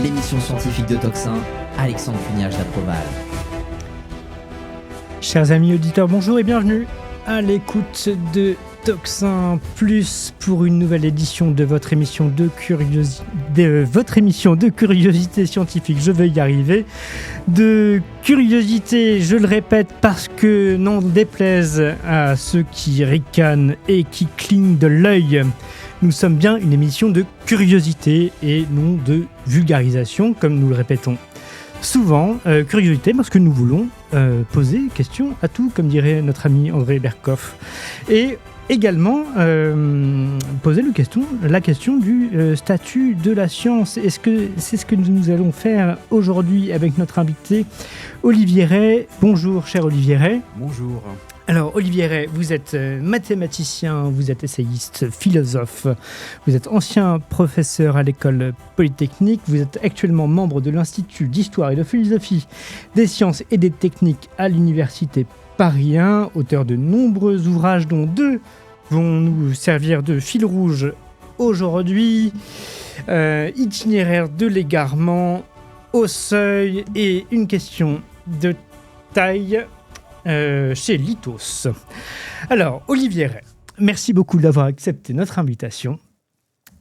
l'émission scientifique de Toxin, Alexandre Fugnage d'Aproval. Chers amis auditeurs, bonjour et bienvenue à l'écoute de Toxin Plus pour une nouvelle édition de votre émission de curiosité scientifique. Je vais y arriver. De curiosité, je le répète, parce que n'en déplaise à ceux qui ricanent et qui clignent de l'œil, nous sommes bien une émission de curiosité et non de vulgarisation, comme nous le répétons souvent. Curiosité parce que nous voulons poser question à tout, comme dirait notre ami André Berkoff. Et également poser la question du statut de la science. Est-ce que c'est ce que nous allons faire aujourd'hui avec notre invité Olivier Rey. Bonjour cher Olivier Rey. Bonjour. Alors Olivier Rey, vous êtes mathématicien, vous êtes essayiste, philosophe, vous êtes ancien professeur à l'école polytechnique, vous êtes actuellement membre de l'Institut d'histoire et de philosophie des sciences et des techniques à l'université Paris 1, auteur de nombreux ouvrages dont 2 vont nous servir de fil rouge aujourd'hui. Itinéraire de l'égarement, Au seuil et une question de taille chez Lithos. Alors, Olivier Rey, merci beaucoup d'avoir accepté notre invitation.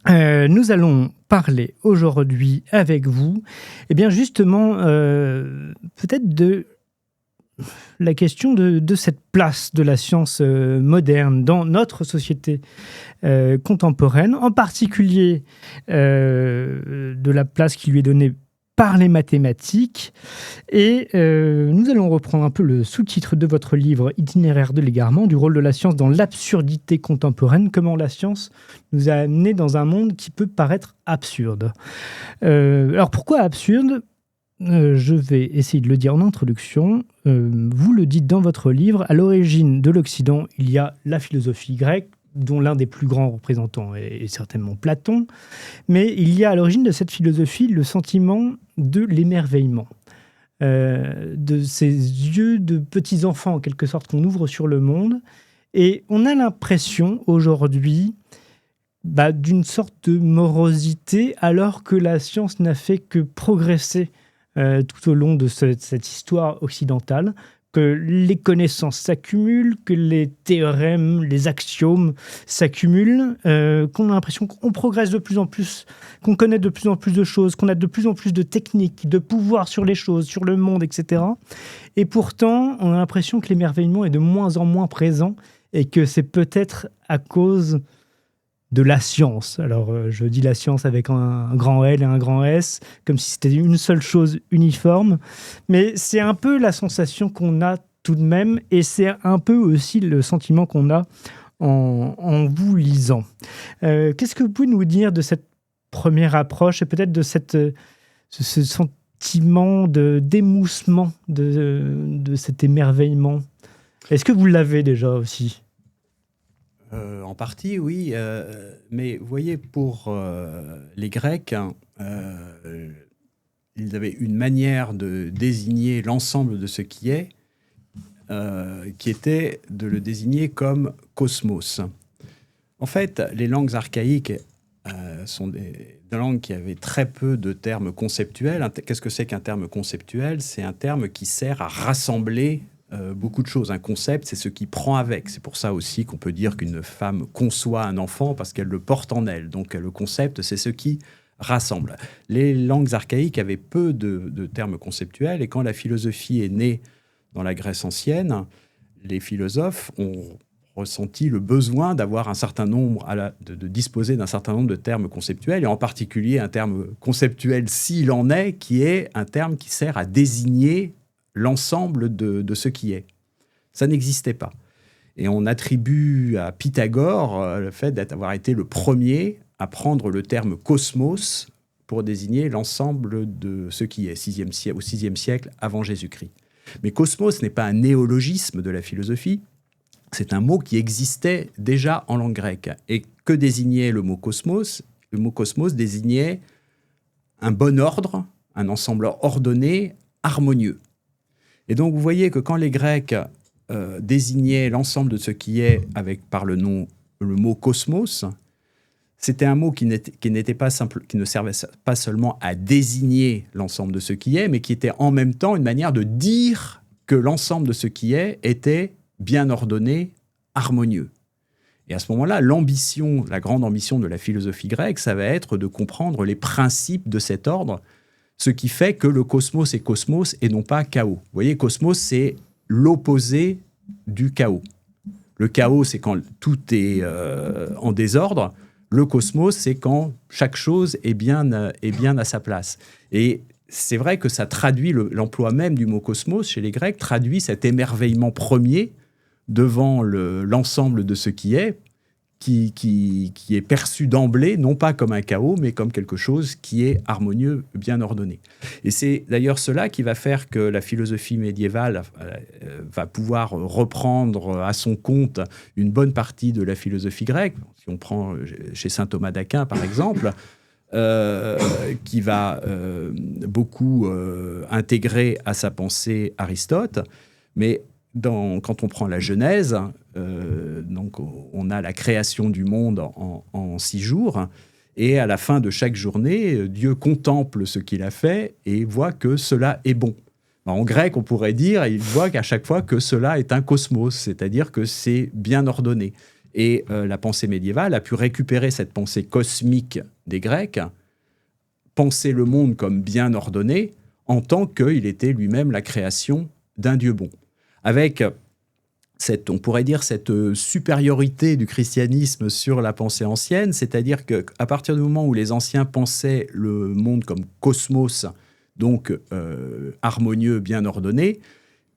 Nous allons parler aujourd'hui avec vous, eh bien justement, peut-être de la question de cette place de la science moderne dans notre société contemporaine, en particulier de la place qui lui est donnée par les mathématiques. Et nous allons reprendre un peu le sous-titre de votre livre « Itinéraire de l'égarement », du rôle de la science dans l'absurdité contemporaine, comment la science nous a amenés dans un monde qui peut paraître absurde. Alors pourquoi absurde ? Je vais essayer de le dire en introduction. Vous le dites dans votre livre, à l'origine de l'Occident, il y a la philosophie grecque, dont l'un des plus grands représentants est certainement Platon, mais il y a à l'origine de cette philosophie le sentiment de l'émerveillement, de ces yeux de petits enfants en quelque sorte qu'on ouvre sur le monde, et on a l'impression aujourd'hui d'une sorte de morosité alors que la science n'a fait que progresser tout au long de cette histoire occidentale, que les connaissances s'accumulent, que les théorèmes, les axiomes s'accumulent, qu'on a l'impression qu'on progresse de plus en plus, qu'on connaît de plus en plus de choses, qu'on a de plus en plus de techniques, de pouvoir sur les choses, sur le monde, etc. Et pourtant, on a l'impression que l'émerveillement est de moins en moins présent et que c'est peut-être à cause de la science. Alors, je dis la science avec un grand L et un grand S, comme si c'était une seule chose uniforme. Mais c'est un peu la sensation qu'on a tout de même, et c'est un peu aussi le sentiment qu'on a en vous lisant. Qu'est-ce que vous pouvez nous dire de cette première approche, et peut-être de ce sentiment d'émoussement, de cet émerveillement ? Est-ce que vous l'avez déjà aussi ? En partie, oui. Mais vous voyez, pour les Grecs, ils avaient une manière de désigner l'ensemble de ce qui est, qui était de le désigner comme cosmos. En fait, les langues archaïques sont des langues qui avaient très peu de termes conceptuels. Qu'est-ce que c'est qu'un terme conceptuel ? C'est un terme qui sert à rassembler beaucoup de choses. Un concept, c'est ce qui prend avec. C'est pour ça aussi qu'on peut dire qu'une femme conçoit un enfant parce qu'elle le porte en elle. Donc le concept, c'est ce qui rassemble. Les langues archaïques avaient peu de termes conceptuels, et quand la philosophie est née dans la Grèce ancienne, les philosophes ont ressenti le besoin d'avoir un certain nombre, de disposer d'un certain nombre de termes conceptuels, et en particulier un terme conceptuel, s'il en est, qui est un terme qui sert à désigner l'ensemble de ce qui est. Ça n'existait pas. Et on attribue à Pythagore le fait d'avoir été le premier à prendre le terme cosmos pour désigner l'ensemble de ce qui est, au VIe siècle avant Jésus-Christ. Mais cosmos n'est pas un néologisme de la philosophie, c'est un mot qui existait déjà en langue grecque. Et que désignait le mot cosmos ? Le mot cosmos désignait un bon ordre, un ensemble ordonné, harmonieux. Et donc, vous voyez que quand les Grecs désignaient l'ensemble de ce qui est par le mot cosmos, c'était un mot qui n'était pas simple, qui ne servait pas seulement à désigner l'ensemble de ce qui est, mais qui était en même temps une manière de dire que l'ensemble de ce qui est était bien ordonné, harmonieux. Et à ce moment-là, la grande ambition de la philosophie grecque, ça va être de comprendre les principes de cet ordre, ce qui fait que le cosmos est cosmos et non pas chaos. Vous voyez, cosmos, c'est l'opposé du chaos. Le chaos, c'est quand tout est en désordre. Le cosmos, c'est quand chaque chose est bien à sa place. Et c'est vrai que ça traduit, l'emploi même du mot cosmos chez les Grecs, traduit cet émerveillement premier devant l'ensemble de ce qui est perçu d'emblée, non pas comme un chaos, mais comme quelque chose qui est harmonieux, bien ordonné. Et c'est d'ailleurs cela qui va faire que la philosophie médiévale va pouvoir reprendre à son compte une bonne partie de la philosophie grecque. Si on prend chez saint Thomas d'Aquin, par exemple, qui va beaucoup intégrer à sa pensée Aristote, mais quand on prend la Genèse, donc on a la création du monde en 6 jours, et à la fin de chaque journée, Dieu contemple ce qu'il a fait et voit que cela est bon. En grec, on pourrait dire, il voit qu'à chaque fois que cela est un cosmos, c'est-à-dire que c'est bien ordonné. Et la pensée médiévale a pu récupérer cette pensée cosmique des Grecs, penser le monde comme bien ordonné, en tant qu'il était lui-même la création d'un Dieu bon. Avec on pourrait dire, cette supériorité du christianisme sur la pensée ancienne, c'est-à-dire qu'à partir du moment où les anciens pensaient le monde comme cosmos, donc harmonieux, bien ordonné,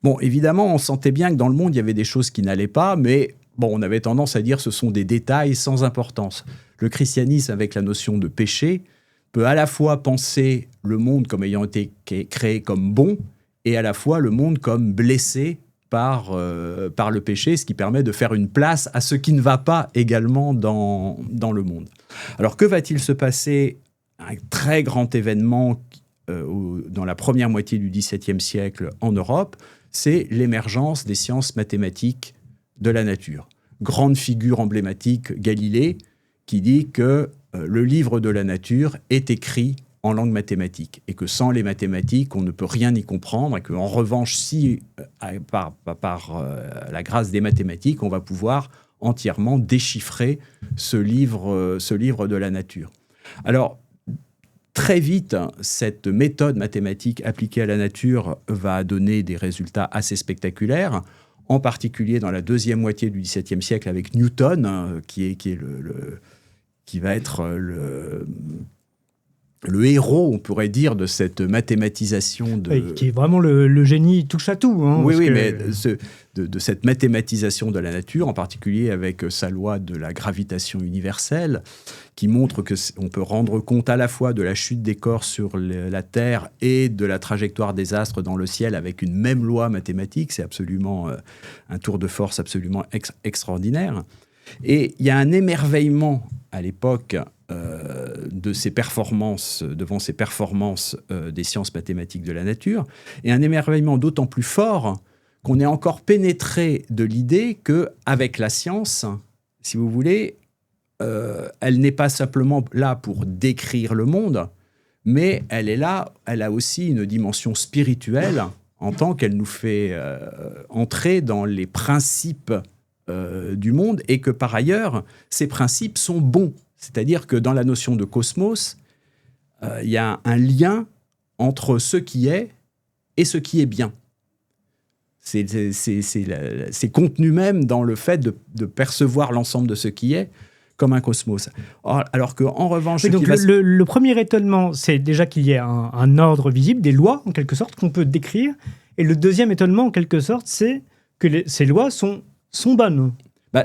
bon, évidemment, on sentait bien que dans le monde, il y avait des choses qui n'allaient pas, mais bon, on avait tendance à dire que ce sont des détails sans importance. Le christianisme, avec la notion de péché, peut à la fois penser le monde comme ayant été créé comme bon, et à la fois le monde comme blessé par le péché, ce qui permet de faire une place à ce qui ne va pas également dans le monde. Alors, que va-t-il se passer? Un très grand événement dans la première moitié du XVIIe siècle en Europe, c'est l'émergence des sciences mathématiques de la nature. Grande figure emblématique, Galilée, qui dit que le livre de la nature est écrit en langue mathématique, et que sans les mathématiques, on ne peut rien y comprendre, et qu'en revanche, si par la grâce des mathématiques, on va pouvoir entièrement déchiffrer ce livre de la nature. Alors, très vite, cette méthode mathématique appliquée à la nature va donner des résultats assez spectaculaires, en particulier dans la deuxième moitié du XVIIe siècle avec Newton, qui va être le héros, on pourrait dire, de cette mathématisation Oui, qui est vraiment le génie touche à tout. Hein, mais de cette mathématisation de la nature, en particulier avec sa loi de la gravitation universelle, qui montre qu'on peut rendre compte à la fois de la chute des corps sur la Terre et de la trajectoire des astres dans le ciel avec une même loi mathématique. C'est absolument un tour de force absolument extraordinaire. Et il y a un émerveillement à l'époque devant ces performances des sciences mathématiques de la nature, et un émerveillement d'autant plus fort qu'on est encore pénétré de l'idée qu'avec la science, si vous voulez, elle n'est pas simplement là pour décrire le monde, mais elle a aussi une dimension spirituelle en tant qu'elle nous fait entrer dans les principes du monde, et que par ailleurs, ces principes sont bons. C'est-à-dire que dans la notion de cosmos, il y a un lien entre ce qui est et ce qui est bien. C'est contenu même dans le fait de percevoir l'ensemble de ce qui est comme un cosmos. Alors qu'en revanche... Oui, donc le premier étonnement, c'est déjà qu'il y ait un ordre visible, des lois, en quelque sorte, qu'on peut décrire. Et le deuxième étonnement, en quelque sorte, c'est que ces lois sont bonnes.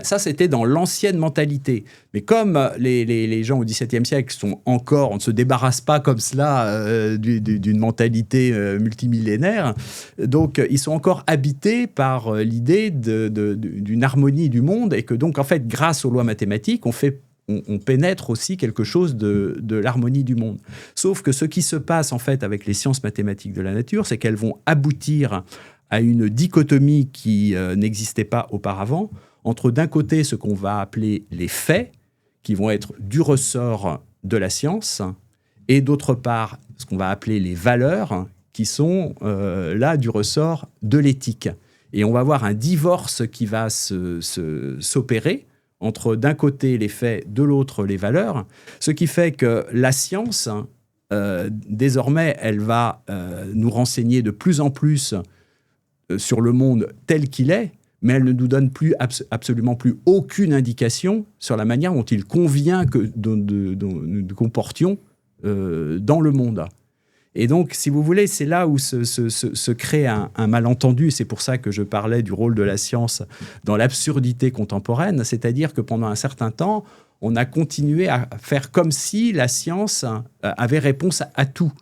Ça, c'était dans l'ancienne mentalité. Mais comme les gens au XVIIe siècle on ne se débarrasse pas comme cela d'une mentalité multimillénaire, donc ils sont encore habités par l'idée d'une harmonie du monde, et que donc, en fait, grâce aux lois mathématiques, on pénètre aussi quelque chose de l'harmonie du monde. Sauf que ce qui se passe, en fait, avec les sciences mathématiques de la nature, c'est qu'elles vont aboutir à une dichotomie qui n'existait pas auparavant, entre d'un côté ce qu'on va appeler les faits, qui vont être du ressort de la science, et d'autre part, ce qu'on va appeler les valeurs, qui sont là du ressort de l'éthique. Et on va avoir un divorce qui va s'opérer entre d'un côté les faits, de l'autre les valeurs, ce qui fait que la science, désormais, elle va nous renseigner de plus en plus sur le monde tel qu'il est, mais elle ne nous donne absolument plus aucune indication sur la manière dont il convient que nous comportions dans le monde. Et donc, si vous voulez, c'est là où se crée un malentendu. C'est pour ça que je parlais du rôle de la science dans l'absurdité contemporaine. C'est-à-dire que pendant un certain temps, on a continué à faire comme si la science avait réponse à tout.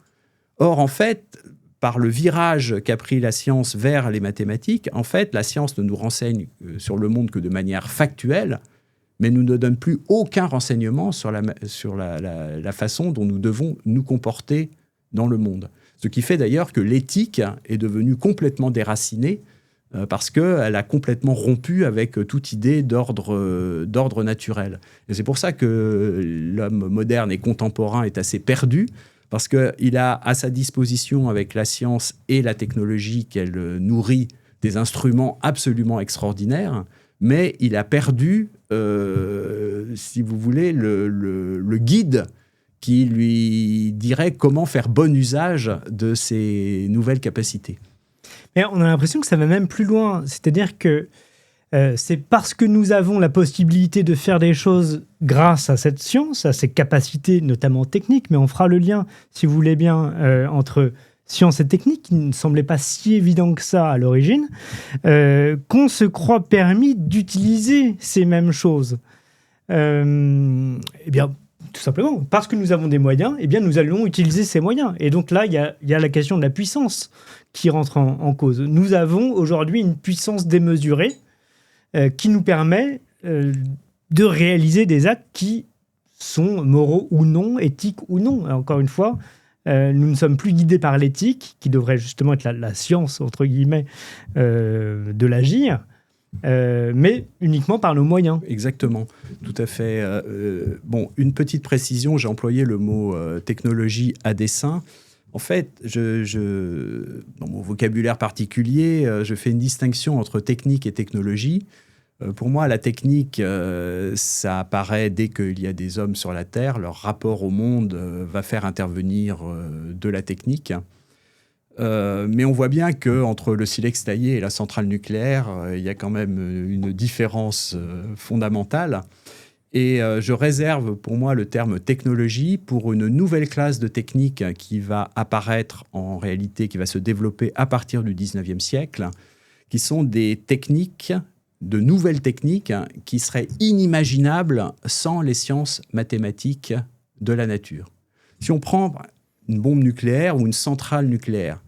Or, en fait, par le virage qu'a pris la science vers les mathématiques, en fait, la science ne nous renseigne sur le monde que de manière factuelle, mais nous ne donne plus aucun renseignement sur la façon dont nous devons nous comporter dans le monde. Ce qui fait d'ailleurs que l'éthique est devenue complètement déracinée parce qu'elle a complètement rompu avec toute idée d'ordre naturel. Et c'est pour ça que l'homme moderne et contemporain est assez perdu, parce qu'il a à sa disposition, avec la science et la technologie qu'elle nourrit, des instruments absolument extraordinaires, mais il a perdu, si vous voulez, le guide qui lui dirait comment faire bon usage de ces nouvelles capacités. Mais on a l'impression que ça va même plus loin. C'est-à-dire que c'est parce que nous avons la possibilité de faire des choses grâce à cette science, à ses capacités notamment techniques, mais on fera le lien, si vous voulez bien, entre science et technique, qui ne semblait pas si évident que ça à l'origine, qu'on se croit permis d'utiliser ces mêmes choses. Eh bien, tout simplement, parce que nous avons des moyens, eh bien, nous allons utiliser ces moyens. Et donc là, il y a la question de la puissance qui rentre en cause. Nous avons aujourd'hui une puissance démesurée qui nous permet de réaliser des actes qui sont moraux ou non, éthiques ou non. Encore une fois, nous ne sommes plus guidés par l'éthique, qui devrait justement être la science, entre guillemets, de l'agir, mais uniquement par nos moyens. Exactement, tout à fait. Bon, une petite précision, j'ai employé le mot technologie à dessein. En fait, dans mon vocabulaire particulier, je fais une distinction entre technique et technologie. Pour moi, la technique, ça apparaît dès qu'il y a des hommes sur la Terre. Leur rapport au monde va faire intervenir de la technique. Mais on voit bien qu'entre le silex taillé et la centrale nucléaire, il y a quand même une différence fondamentale. Et je réserve pour moi le terme technologie pour une nouvelle classe de techniques qui va apparaître en réalité, qui va se développer à partir du 19e siècle, qui sont des techniques, de nouvelles techniques qui seraient inimaginables sans les sciences mathématiques de la nature. Si on prend une bombe nucléaire ou une centrale nucléaire,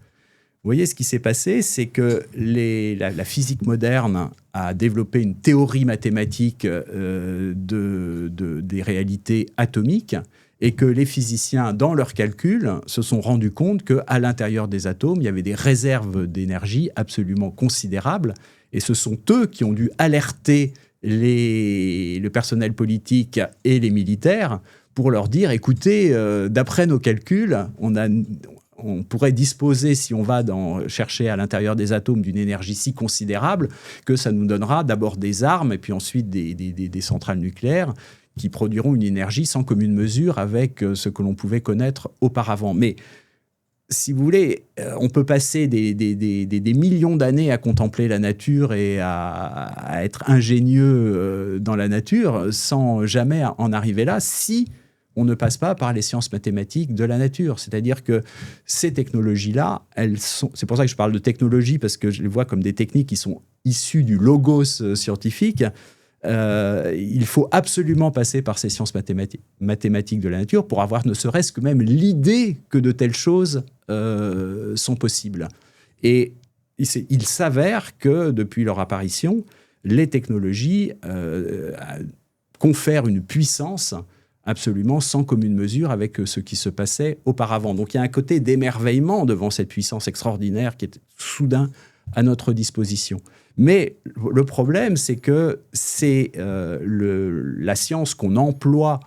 vous voyez, ce qui s'est passé, c'est que la physique moderne a développé une théorie mathématique des réalités atomiques et que les physiciens, dans leurs calculs, se sont rendus compte qu'à l'intérieur des atomes, il y avait des réserves d'énergie absolument considérables. Et ce sont eux qui ont dû alerter le personnel politique et les militaires pour leur dire, écoutez, d'après nos calculs, on pourrait disposer, si on va chercher à l'intérieur des atomes, d'une énergie si considérable que ça nous donnera d'abord des armes et puis ensuite des centrales nucléaires qui produiront une énergie sans commune mesure avec ce que l'on pouvait connaître auparavant. Mais si vous voulez, on peut passer des millions d'années à contempler la nature et à être ingénieux dans la nature sans jamais en arriver là, si on ne passe pas par les sciences mathématiques de la nature. C'est-à-dire que ces technologies-là, c'est pour ça que je parle de technologie, parce que je les vois comme des techniques qui sont issues du logos scientifique. Il faut absolument passer par ces sciences mathématiques de la nature pour avoir ne serait-ce que même l'idée que de telles choses sont possibles. Et il s'avère que depuis leur apparition, les technologies confèrent une puissance absolument sans commune mesure avec ce qui se passait auparavant. Donc il y a un côté d'émerveillement devant cette puissance extraordinaire qui est soudain à notre disposition. Mais le problème, c'est que c'est la science qu'on emploie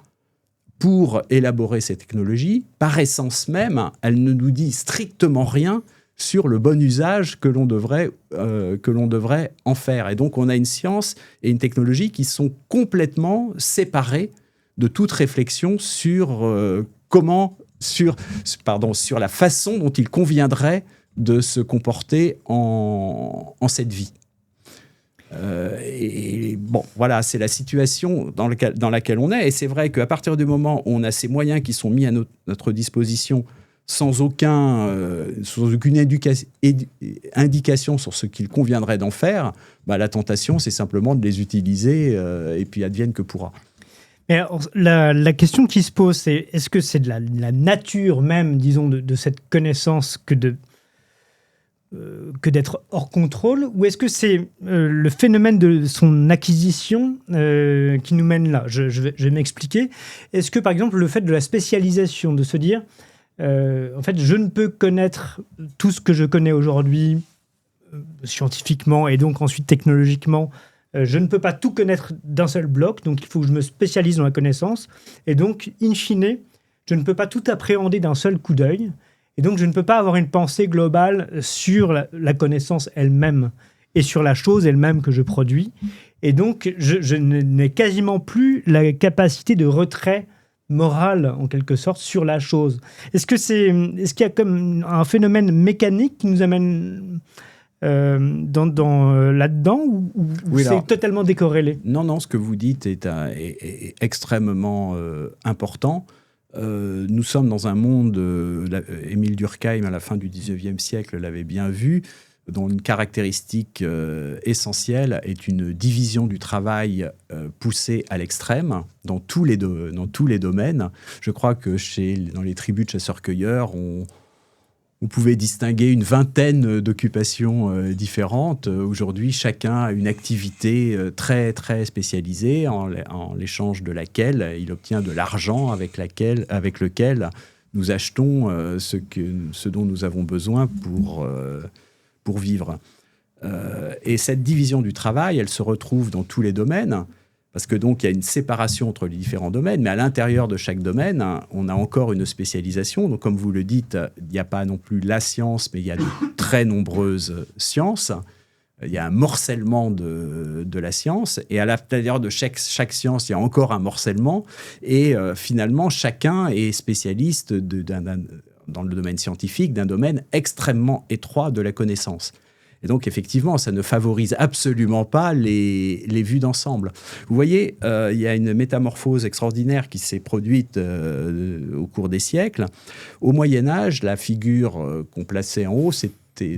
pour élaborer ces technologies, par essence même, elle ne nous dit strictement rien sur le bon usage que l'on devrait en faire. Et donc, on a une science et une technologie qui sont complètement séparées de toute réflexion sur sur la façon dont il conviendrait de se comporter en cette vie. Et bon, voilà, c'est la situation dans laquelle on est. Et c'est vrai qu'à partir du moment où on a ces moyens qui sont mis à notre disposition sans aucune indication sur ce qu'il conviendrait d'en faire, la tentation, c'est simplement de les utiliser et puis advienne que pourra. Mais alors, la question qui se pose, c'est est-ce que c'est de la nature même, disons, de cette connaissance que d'être hors contrôle, ou est-ce que c'est le phénomène de son acquisition qui nous mène là ? Je vais m'expliquer. Est-ce que, par exemple, le fait de la spécialisation, de se dire, en fait, je ne peux connaître tout ce que je connais aujourd'hui scientifiquement et donc ensuite technologiquement, je ne peux pas tout connaître d'un seul bloc, donc il faut que je me spécialise dans la connaissance, et donc, in fine, je ne peux pas tout appréhender d'un seul coup d'œil. Et donc, je ne peux pas avoir une pensée globale sur la connaissance elle-même et sur la chose elle-même que je produis. Et donc, je n'ai quasiment plus la capacité de retrait moral, en quelque sorte, sur la chose. Est-ce qu'il y a comme un phénomène mécanique qui nous amène là-dedans ou oui, c'est totalement décorrélé ? Non, ce que vous dites est extrêmement important. Nous sommes dans un monde, Émile Durkheim, à la fin du XIXe siècle, l'avait bien vu, dont une caractéristique essentielle est une division du travail poussée à l'extrême dans tous les domaines. Je crois que dans les tribus de chasseurs-cueilleurs, on pouvait distinguer une vingtaine d'occupations différentes. Aujourd'hui, chacun a une activité très, très spécialisée en l'échange de laquelle il obtient de l'argent avec lequel nous achetons ce dont nous avons besoin pour vivre. Et cette division du travail, elle se retrouve dans tous les domaines. Parce que donc, il y a une séparation entre les différents domaines, mais à l'intérieur de chaque domaine, on a encore une spécialisation. Donc, comme vous le dites, il n'y a pas non plus la science, mais il y a de très nombreuses sciences. Il y a un morcellement de la science. Et à l'intérieur de chaque science, il y a encore un morcellement. Et finalement, chacun est spécialiste dans le domaine scientifique d'un domaine extrêmement étroit de la connaissance. Et donc, effectivement, ça ne favorise absolument pas les vues d'ensemble. Vous voyez, il y a une métamorphose extraordinaire qui s'est produite au cours des siècles. Au Moyen-Âge, la figure qu'on plaçait en haut,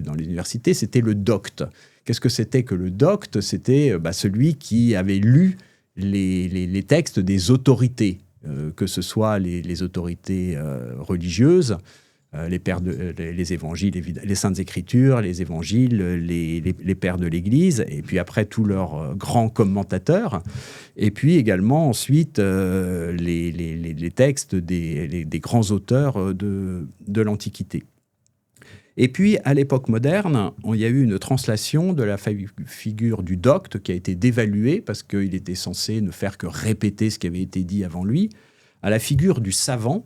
dans les universités, c'était le docte. Qu'est-ce que c'était que le docte ? C'était celui qui avait lu les textes des autorités, que ce soit les autorités religieuses, les évangiles, les saintes écritures, les évangiles, les pères de l'Église, et puis après tous leurs grands commentateurs, et puis également ensuite les textes des grands auteurs de l'Antiquité. Et puis, à l'époque moderne, il y a eu une translation de la figure du docte qui a été dévaluée parce qu'il était censé ne faire que répéter ce qui avait été dit avant lui, à la figure du savant.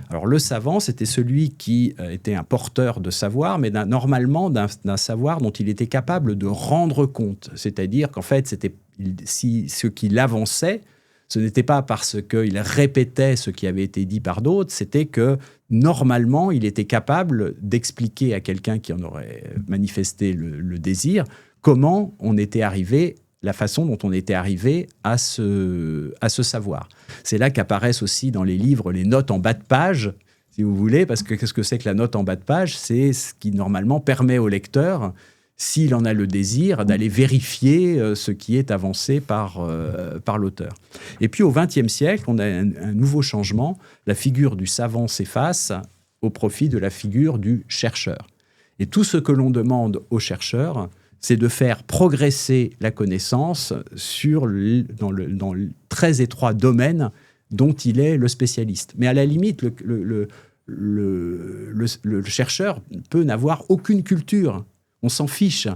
Alors, le savant, c'était celui qui était un porteur de savoir, mais normalement d'un savoir dont il était capable de rendre compte. C'est-à-dire qu'en fait, ce qu'il avançait, ce n'était pas parce qu'il répétait ce qui avait été dit par d'autres, c'était que normalement, il était capable d'expliquer à quelqu'un qui en aurait manifesté le désir comment on était arrivé, la façon dont on était arrivé à ce savoir. C'est là qu'apparaissent aussi dans les livres les notes en bas de page, si vous voulez, parce que qu'est-ce que c'est que la note en bas de page ? C'est ce qui normalement permet au lecteur, s'il en a le désir, d'aller vérifier ce qui est avancé par l'auteur. Et puis au XXe siècle, on a un nouveau changement. La figure du savant s'efface au profit de la figure du chercheur. Et tout ce que l'on demande au chercheur, c'est de faire progresser la connaissance dans le très étroit domaine dont il est le spécialiste. Mais à la limite, le chercheur peut n'avoir aucune culture. On s'en fiche.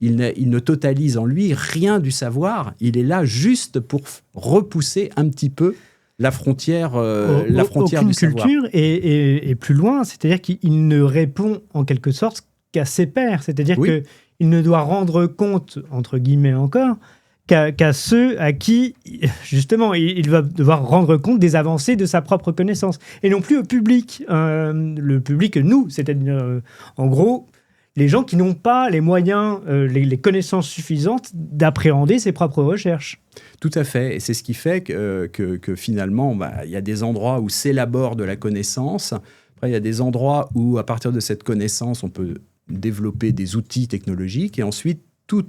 il ne totalise en lui rien du savoir. Il est là juste pour repousser un petit peu la frontière aucune du savoir. culture et plus loin, c'est-à-dire qu'il ne répond en quelque sorte qu'à ses pairs. C'est-à-dire qu'il ne doit rendre compte, entre guillemets encore, qu'à ceux à qui, justement, il va devoir rendre compte des avancées de sa propre connaissance. Et non plus au public. Le public, nous, c'est-à-dire, en gros, les gens qui n'ont pas les moyens, les connaissances suffisantes d'appréhender ses propres recherches. Tout à fait. Et c'est ce qui fait que finalement, il y a des endroits où s'élabore de la connaissance. Après, il y a des endroits où, à partir de cette connaissance, on peut développer des outils technologiques. Et ensuite, tout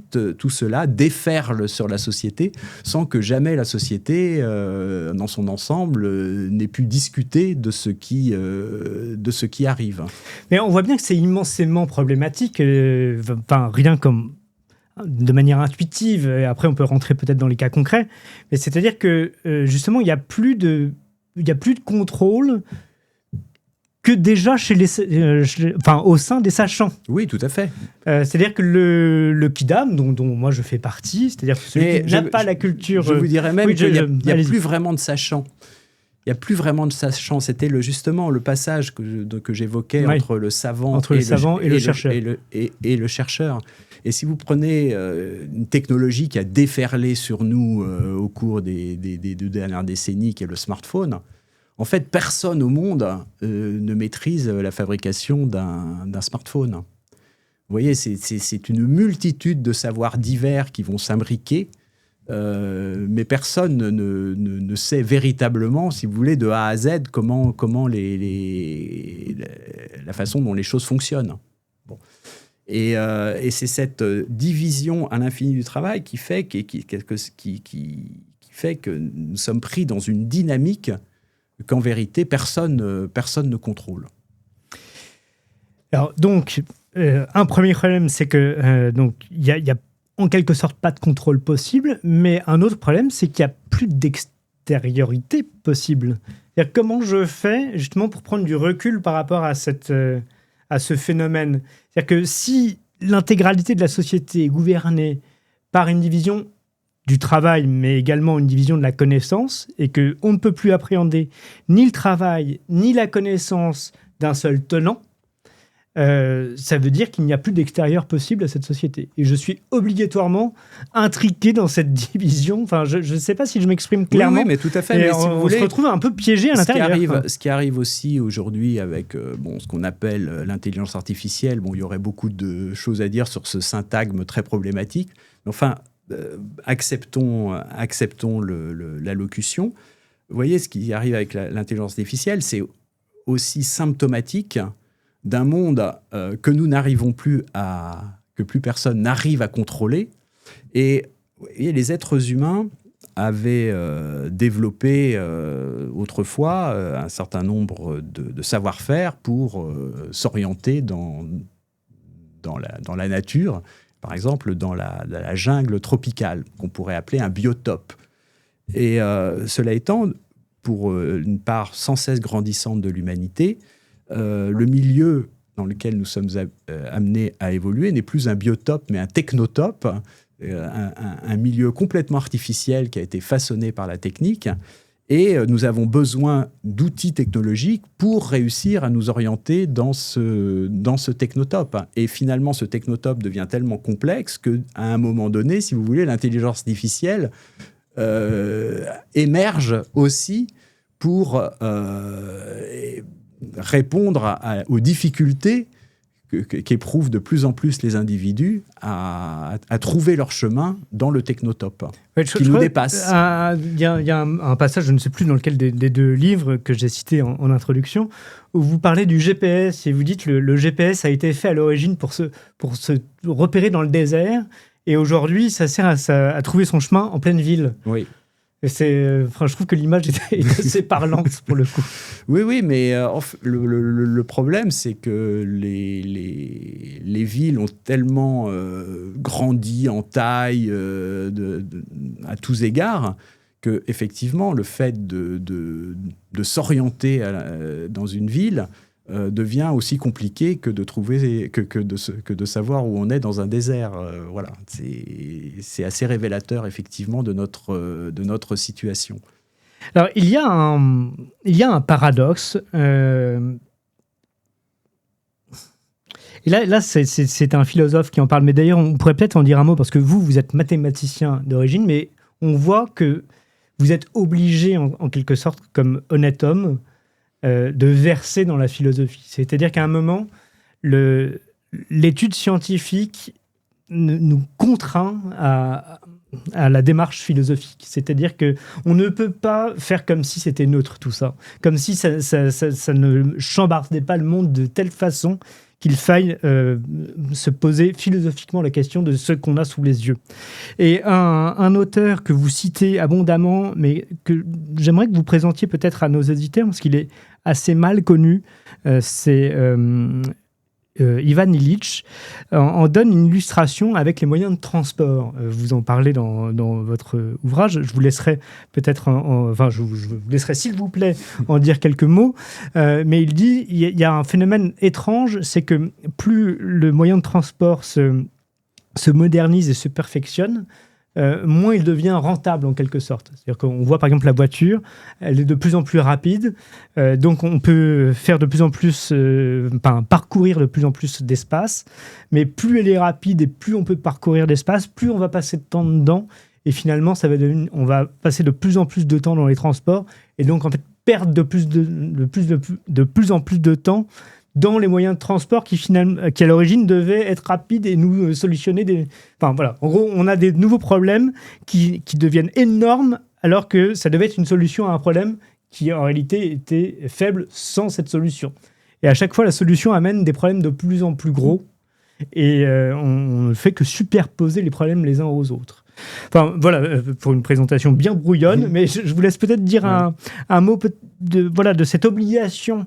cela déferle sur la société sans que jamais la société, dans son ensemble, n'ait pu discuter de ce qui arrive. Mais on voit bien que c'est immensément problématique, rien comme de manière intuitive, et après on peut rentrer peut-être dans les cas concrets, mais c'est-à-dire que justement il n'y a plus de contrôle que déjà au sein des sachants. Oui, tout à fait. C'est-à-dire que le Kidam, dont moi je fais partie, c'est-à-dire que celui qui n'a pas la culture... Je vous dirais même qu'il n'y a plus vraiment de sachants. Il n'y a plus vraiment de sachants. C'était justement le passage que j'évoquais entre le savant et le chercheur. Et le chercheur. Et si vous prenez une technologie qui a déferlé sur nous au cours des 2 dernières décennies, qui est le smartphone, en fait, personne au monde ne maîtrise la fabrication d'un smartphone. Vous voyez, c'est une multitude de savoirs divers qui vont s'imbriquer, mais personne ne sait véritablement, si vous voulez, de A à Z, comment la façon dont les choses fonctionnent. Bon. Et c'est cette division à l'infini du travail qui fait que nous sommes pris dans une dynamique qu'en vérité, personne ne contrôle. Alors, donc, un premier problème, c'est que il y a en quelque sorte pas de contrôle possible, mais un autre problème, c'est qu'il n'y a plus d'extériorité possible. C'est-à-dire, comment je fais justement pour prendre du recul par rapport à ce phénomène? C'est-à-dire que si l'intégralité de la société est gouvernée par une division du travail, mais également une division de la connaissance, et qu'on ne peut plus appréhender ni le travail, ni la connaissance d'un seul tenant, ça veut dire qu'il n'y a plus d'extérieur possible à cette société. Et je suis obligatoirement intriqué dans cette division. Enfin, je ne sais pas si je m'exprime clairement. Oui, mais tout à fait. Mais si vous voulez, on se retrouve un peu piégé à l'intérieur. Ce qui arrive aussi aujourd'hui avec ce qu'on appelle l'intelligence artificielle, il y aurait beaucoup de choses à dire sur ce syntagme très problématique. Mais enfin, acceptons l'allocution. Vous voyez, ce qui arrive avec l'intelligence artificielle, c'est aussi symptomatique d'un monde que nous n'arrivons plus que plus personne n'arrive à contrôler. Et vous voyez, les êtres humains avaient développé autrefois un certain nombre de savoir-faire pour s'orienter dans la nature, par exemple dans la jungle tropicale, qu'on pourrait appeler un biotope. Et cela étant, pour une part sans cesse grandissante de l'humanité, le milieu dans lequel nous sommes amenés à évoluer n'est plus un biotope, mais un technotope, un milieu complètement artificiel qui a été façonné par la technique. Et nous avons besoin d'outils technologiques pour réussir à nous orienter dans ce technotope. Et finalement, ce technotope devient tellement complexe qu'à un moment donné, si vous voulez, l'intelligence artificielle émerge aussi pour répondre aux difficultés qu'éprouvent de plus en plus les individus à trouver leur chemin dans le technotope, qui nous dépasse. Il y a un passage, je ne sais plus dans lequel des 2 livres que j'ai cités en introduction, où vous parlez du GPS, et vous dites que le GPS a été fait à l'origine pour se repérer dans le désert, et aujourd'hui, ça sert à trouver son chemin en pleine ville. Oui. Et je trouve que l'image est assez parlante pour le coup. Oui, mais le problème, c'est que les villes ont tellement grandi en taille à tous égards que effectivement, le fait de s'orienter dans une ville devient aussi compliqué que de trouver que de savoir où on est dans un désert. Voilà, c'est assez révélateur effectivement de notre situation. Alors il y a un paradoxe. Et là c'est un philosophe qui en parle, mais d'ailleurs on pourrait peut-être en dire un mot parce que vous êtes mathématicien d'origine, mais on voit que vous êtes obligé en quelque sorte comme honnête homme de verser dans la philosophie. C'est-à-dire qu'à un moment, l'étude scientifique nous contraint à la démarche philosophique. C'est-à-dire qu'on ne peut pas faire comme si c'était neutre tout ça. Comme si ça ne chambardait pas le monde de telle façon qu'il faille se poser philosophiquement la question de ce qu'on a sous les yeux. Et un auteur que vous citez abondamment, mais que j'aimerais que vous présentiez peut-être à nos auditeurs, parce qu'il est assez mal connu, c'est Ivan Illich, en donne une illustration avec les moyens de transport. Vous en parlez dans votre ouvrage. Je vous laisserai peut-être, je vous laisserai s'il vous plaît en dire quelques mots. Mais il dit, il y a un phénomène étrange, c'est que plus le moyen de transport se modernise et se perfectionne, moins il devient rentable en quelque sorte. C'est-à-dire qu'on voit par exemple la voiture, elle est de plus en plus rapide, donc on peut faire de plus en plus, parcourir de plus en plus d'espace, mais plus elle est rapide et plus on peut parcourir d'espace, plus on va passer de temps dedans, et finalement on va passer de plus en plus de temps dans les transports, et donc en fait perdre de plus en plus de temps dans les moyens de transport qui à l'origine devaient être rapides et nous solutionner des... Enfin voilà, en gros, on a des nouveaux problèmes qui deviennent énormes alors que ça devait être une solution à un problème qui en réalité était faible sans cette solution. Et à chaque fois, la solution amène des problèmes de plus en plus gros et on ne fait que superposer les problèmes les uns aux autres. Enfin voilà, pour une présentation bien brouillonne, mais je vous laisse peut-être dire un mot de cette obligation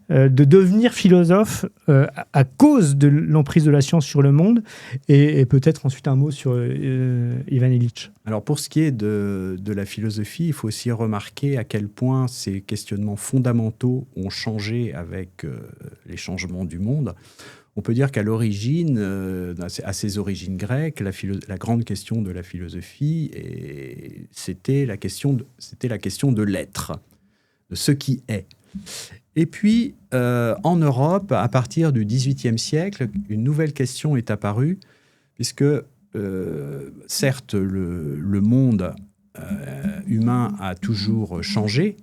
de devenir philosophe à cause de l'emprise de la science sur le monde, et peut-être ensuite un mot sur Ivan Illich. Alors pour ce qui est de la philosophie, il faut aussi remarquer à quel point ces questionnements fondamentaux ont changé avec les changements du monde. On peut dire qu'à l'origine, à ses origines grecques, la grande question de la philosophie, c'était la question de l'être, de ce qui est. Et puis, en Europe, à partir du XVIIIe siècle, une nouvelle question est apparue, puisque, certes, le monde humain a toujours changé,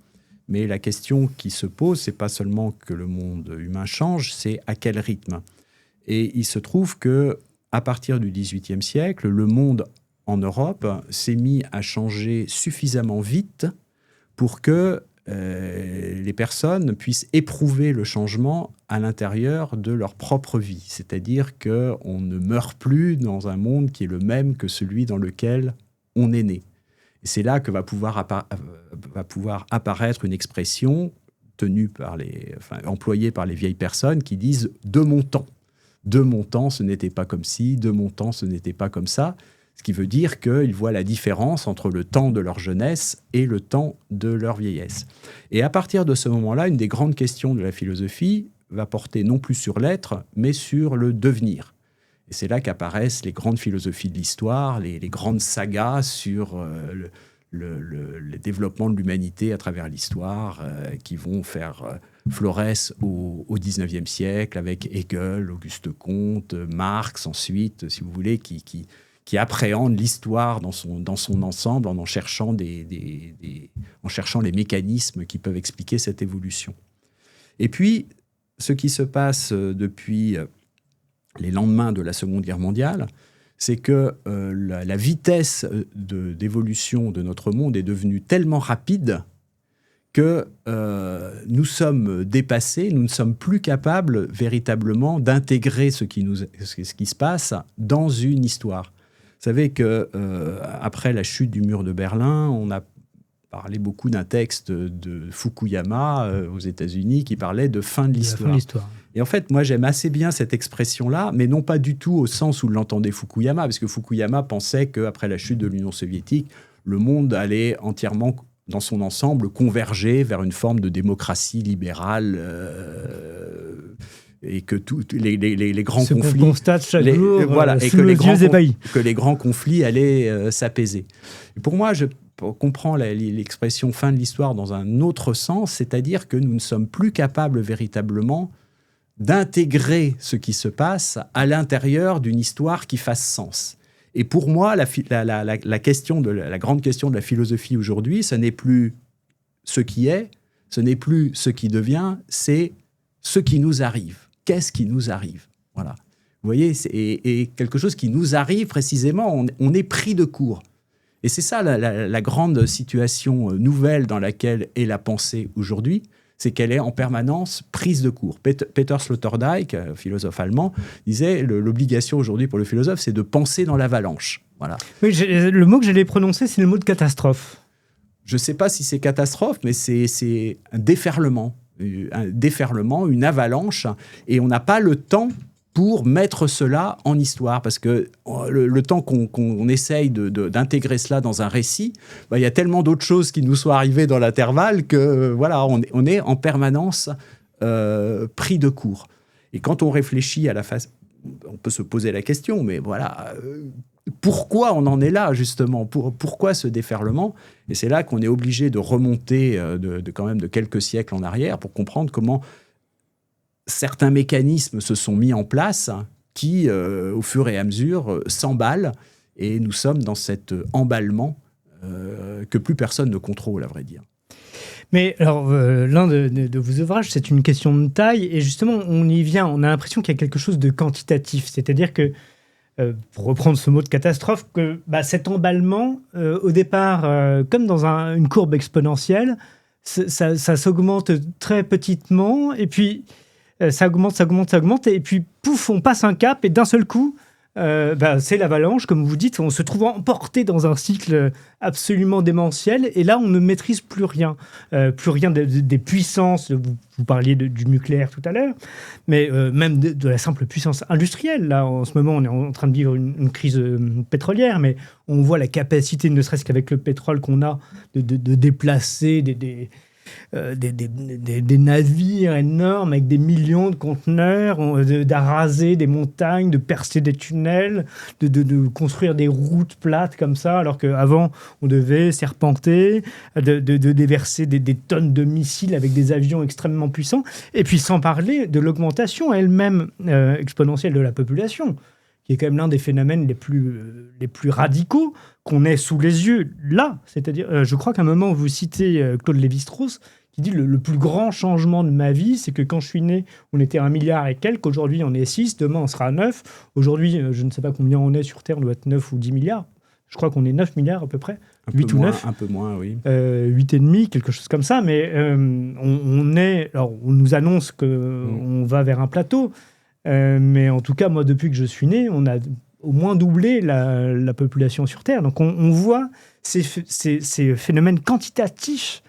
mais la question qui se pose, c'est pas seulement que le monde humain change, c'est à quel rythme. Et il se trouve que, à partir du XVIIIe siècle, le monde en Europe s'est mis à changer suffisamment vite pour que les personnes puissent éprouver le changement à l'intérieur de leur propre vie. C'est-à-dire qu'on ne meurt plus dans un monde qui est le même que celui dans lequel on est né. Et c'est là que va pouvoir apparaître une expression employée par les vieilles personnes qui disent « de mon temps ». De mon temps, ce n'était pas comme ci, de mon temps, ce n'était pas comme ça. Ce qui veut dire qu'ils voient la différence entre le temps de leur jeunesse et le temps de leur vieillesse. Et à partir de ce moment-là, une des grandes questions de la philosophie va porter non plus sur l'être, mais sur le devenir. Et c'est là qu'apparaissent les grandes philosophies de l'histoire, les grandes sagas sur le développement de l'humanité à travers l'histoire, qui vont faire florès au XIXe siècle, avec Hegel, Auguste Comte, Marx ensuite, si vous voulez, qui appréhendent l'histoire dans son ensemble en cherchant en cherchant les mécanismes qui peuvent expliquer cette évolution. Et puis, ce qui se passe depuis les lendemains de la Seconde Guerre mondiale, c'est que la vitesse d'évolution de notre monde est devenue tellement rapide que nous sommes dépassés, nous ne sommes plus capables véritablement d'intégrer ce qui se passe dans une histoire. Vous savez qu'après la chute du mur de Berlin, on a parlé beaucoup d'un texte de Fukuyama aux États-Unis qui parlait de fin de l'histoire. Et en fait, moi, j'aime assez bien cette expression-là, mais non pas du tout au sens où l'entendait Fukuyama, parce que Fukuyama pensait qu'après la chute de l'Union soviétique, le monde allait entièrement, dans son ensemble, converger vers une forme de démocratie libérale et que les grands Ce qu'on conflits... constate chaque jour voilà, sous nos yeux ébahis. Que les grands conflits allaient s'apaiser. Et pour moi, je comprends l'expression « fin de l'histoire » dans un autre sens, c'est-à-dire que nous ne sommes plus capables véritablement d'intégrer ce qui se passe à l'intérieur d'une histoire qui fasse sens. Et pour moi, la grande question de la philosophie aujourd'hui, ce n'est plus ce qui est, ce n'est plus ce qui devient, c'est ce qui nous arrive. Qu'est-ce qui nous arrive? Voilà. Vous voyez, et quelque chose qui nous arrive précisément, on est pris de court. Et c'est ça la grande situation nouvelle dans laquelle est la pensée aujourd'hui, c'est qu'elle est en permanence prise de court. Peter Sloterdijk, philosophe allemand, disait l'obligation aujourd'hui pour le philosophe, c'est de penser dans l'avalanche. Voilà. Oui, le mot que j'allais prononcer, c'est le mot de catastrophe. Je ne sais pas si c'est catastrophe, mais c'est un déferlement, une avalanche, et on n'a pas le temps pour mettre cela en histoire, parce que le temps qu'on essaye d'intégrer cela dans un récit, il y a tellement d'autres choses qui nous sont arrivées dans l'intervalle que voilà, on est en permanence pris de court. Et quand on réfléchit à la phase, on peut se poser la question, mais voilà, pourquoi on en est là justement? Pourquoi ce déferlement? Et c'est là qu'on est obligé de remonter quand même de quelques siècles en arrière pour comprendre comment certains mécanismes se sont mis en place qui, au fur et à mesure, s'emballent, et nous sommes dans cet emballement que plus personne ne contrôle, à vrai dire. Mais alors, l'un de vos ouvrages, c'est une question de taille, et justement, on y vient, on a l'impression qu'il y a quelque chose de quantitatif, c'est-à-dire que, pour reprendre ce mot de catastrophe, que cet emballement, au départ, comme dans une courbe exponentielle, ça s'augmente très petitement, et puis ça augmente, et puis pouf, on passe un cap, et d'un seul coup, c'est l'avalanche, comme vous dites, on se trouve emporté dans un cycle absolument démentiel, et là, on ne maîtrise plus rien des puissances. Vous parliez du nucléaire tout à l'heure, mais même de la simple puissance industrielle. Là, en ce moment, on est en train de vivre une crise pétrolière, mais on voit la capacité, ne serait-ce qu'avec le pétrole qu'on a, de déplacer des navires énormes avec des millions de conteneurs, d'arraser des montagnes, de percer des tunnels, de construire des routes plates comme ça, alors qu'avant, on devait serpenter, de déverser des tonnes de missiles avec des avions extrêmement puissants, et puis sans parler de l'augmentation elle-même exponentielle de la population, qui est quand même l'un des phénomènes les plus radicaux qu'on ait sous les yeux là. C'est-à-dire, je crois qu'à un moment, vous citez Claude Lévi-Strauss, qui dit le plus grand changement de ma vie, c'est que quand je suis né, on était 1 milliard et quelques, aujourd'hui on est 6, demain on sera 9. Aujourd'hui, je ne sais pas combien on est sur Terre, on doit être 9 ou 10 milliards. Je crois qu'on est 9 milliards à peu près, 8 ou 9. Un peu moins, oui. 8,5, quelque chose comme ça, mais on nous annonce qu'on va vers un plateau, mais en tout cas, moi, depuis que je suis né, on a au moins doublé la population sur Terre. Donc on voit ces phénomènes quantitatifs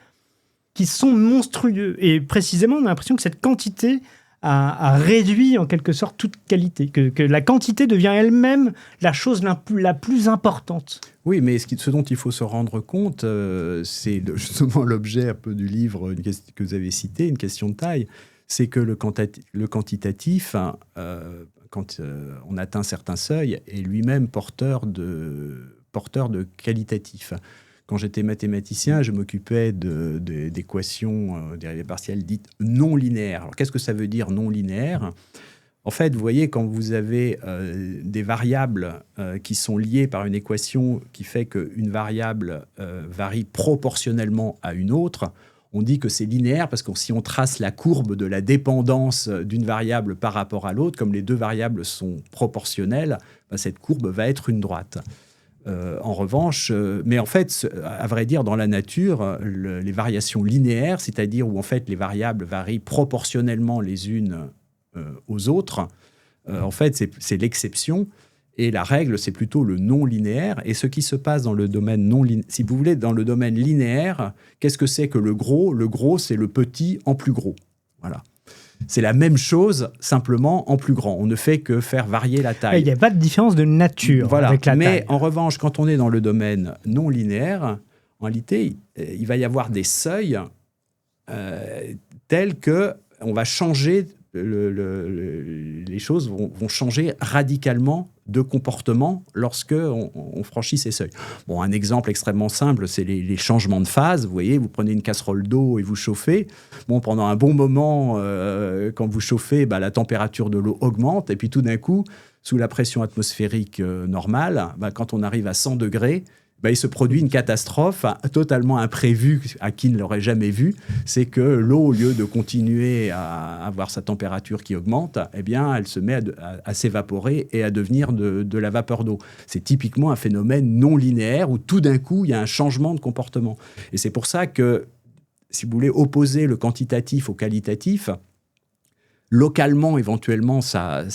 qui sont monstrueux. Et précisément, on a l'impression que cette quantité a réduit en quelque sorte toute qualité, que la quantité devient elle-même la chose la plus importante. Oui, mais ce dont il faut se rendre compte, c'est justement l'objet un peu du livre que vous avez cité, une question de taille, c'est que le quantitatif, quand on atteint certains seuils, est lui-même porteur de qualitatif. Quand j'étais mathématicien, je m'occupais d'équations dérivées partielles dites non linéaires. Alors, qu'est-ce que ça veut dire non linéaire? En fait, vous voyez, quand vous avez des variables qui sont liées par une équation qui fait qu'une variable varie proportionnellement à une autre, on dit que c'est linéaire parce que si on trace la courbe de la dépendance d'une variable par rapport à l'autre, comme les deux variables sont proportionnelles, cette courbe va être une droite. En revanche, mais en fait, à vrai dire, dans la nature, les variations linéaires, c'est-à-dire où en fait les variables varient proportionnellement les unes aux autres, en fait, c'est l'exception. Et la règle, c'est plutôt le non linéaire. Et ce qui se passe dans le domaine si vous voulez, dans le domaine linéaire, qu'est-ce que c'est que le gros? Le gros, c'est le petit en plus gros. Voilà. C'est la même chose, simplement en plus grand. On ne fait que faire varier la taille. Il n'y a pas de différence de nature avec la taille. Mais en revanche, quand on est dans le domaine non linéaire, en réalité, il va y avoir des seuils tels qu'on va changer les choses vont changer radicalement de comportement lorsque on franchit ces seuils. Bon, un exemple extrêmement simple, c'est les changements de phase. Vous voyez, vous prenez une casserole d'eau et vous chauffez. Bon, pendant un bon moment, quand vous chauffez, la température de l'eau augmente. Et puis tout d'un coup, sous la pression atmosphérique normale, quand on arrive à 100 degrés, il se produit une catastrophe totalement imprévue à qui ne l'aurait jamais vu. C'est que l'eau, au lieu de continuer à avoir sa température qui augmente, elle se met à s'évaporer et à devenir de la vapeur d'eau. C'est typiquement un phénomène non linéaire où tout d'un coup, il y a un changement de comportement. Et c'est pour ça que, si vous voulez opposer le quantitatif au qualitatif, localement, éventuellement, ça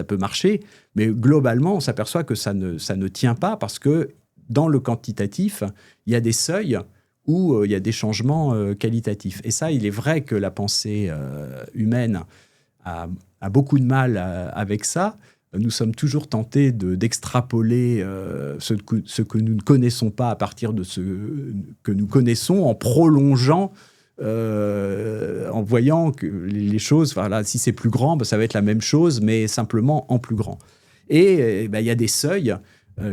peut marcher, mais globalement, on s'aperçoit que ça ne tient pas parce que dans le quantitatif, il y a des seuils où il y a des changements qualitatifs. Et ça, il est vrai que la pensée humaine a beaucoup de mal avec ça. Nous sommes toujours tentés d'extrapoler ce que nous ne connaissons pas à partir de ce que nous connaissons en prolongeant, en voyant que les choses, si c'est plus grand, ça va être la même chose, mais simplement en plus grand. Et il y a des seuils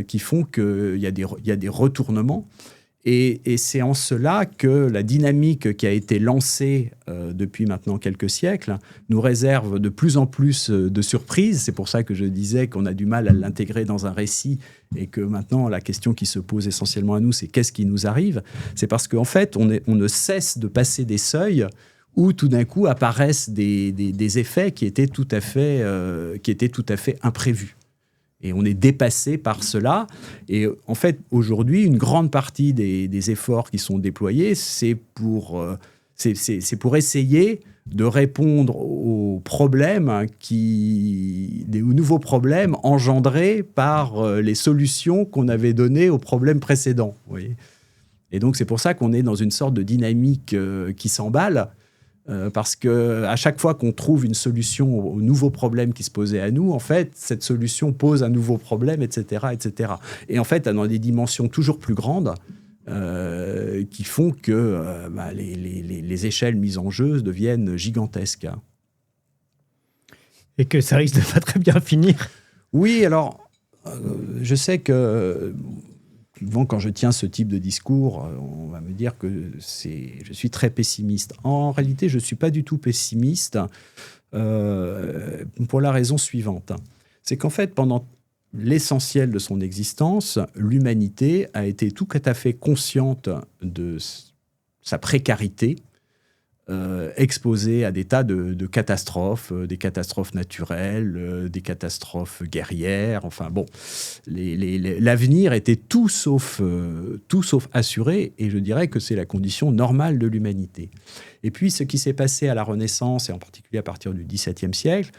qui font qu'il y a des retournements. Et c'est en cela que la dynamique qui a été lancée depuis maintenant quelques siècles nous réserve de plus en plus de surprises. C'est pour ça que je disais qu'on a du mal à l'intégrer dans un récit et que maintenant la question qui se pose essentiellement à nous, c'est qu'est-ce qui nous arrive ? C'est parce qu'en fait, on ne cesse de passer des seuils où tout d'un coup apparaissent des effets qui étaient tout à fait imprévus. Et on est dépassé par cela. Et en fait, aujourd'hui, une grande partie des efforts qui sont déployés, c'est pour essayer de répondre aux problèmes, aux nouveaux problèmes engendrés par les solutions qu'on avait données aux problèmes précédents. Vous voyez ? Et donc, c'est pour ça qu'on est dans une sorte de dynamique qui s'emballe. Parce qu'à chaque fois qu'on trouve une solution au nouveau problème qui se posait à nous, en fait, cette solution pose un nouveau problème, etc., etc. Et en fait, dans des dimensions toujours plus grandes qui font que les échelles mises en jeu deviennent gigantesques. Et que ça risque de pas très bien finir. Oui, alors, je sais que souvent, quand je tiens ce type de discours, on va me dire que je suis très pessimiste. En réalité, je ne suis pas du tout pessimiste pour la raison suivante. C'est qu'en fait, pendant l'essentiel de son existence, l'humanité a été tout à fait consciente de sa précarité, exposée à des tas de catastrophes, des catastrophes naturelles, des catastrophes guerrières. Enfin bon, l'avenir était tout sauf assuré, et je dirais que c'est la condition normale de l'humanité. Et puis, ce qui s'est passé à la Renaissance, et en particulier à partir du XVIIe siècle,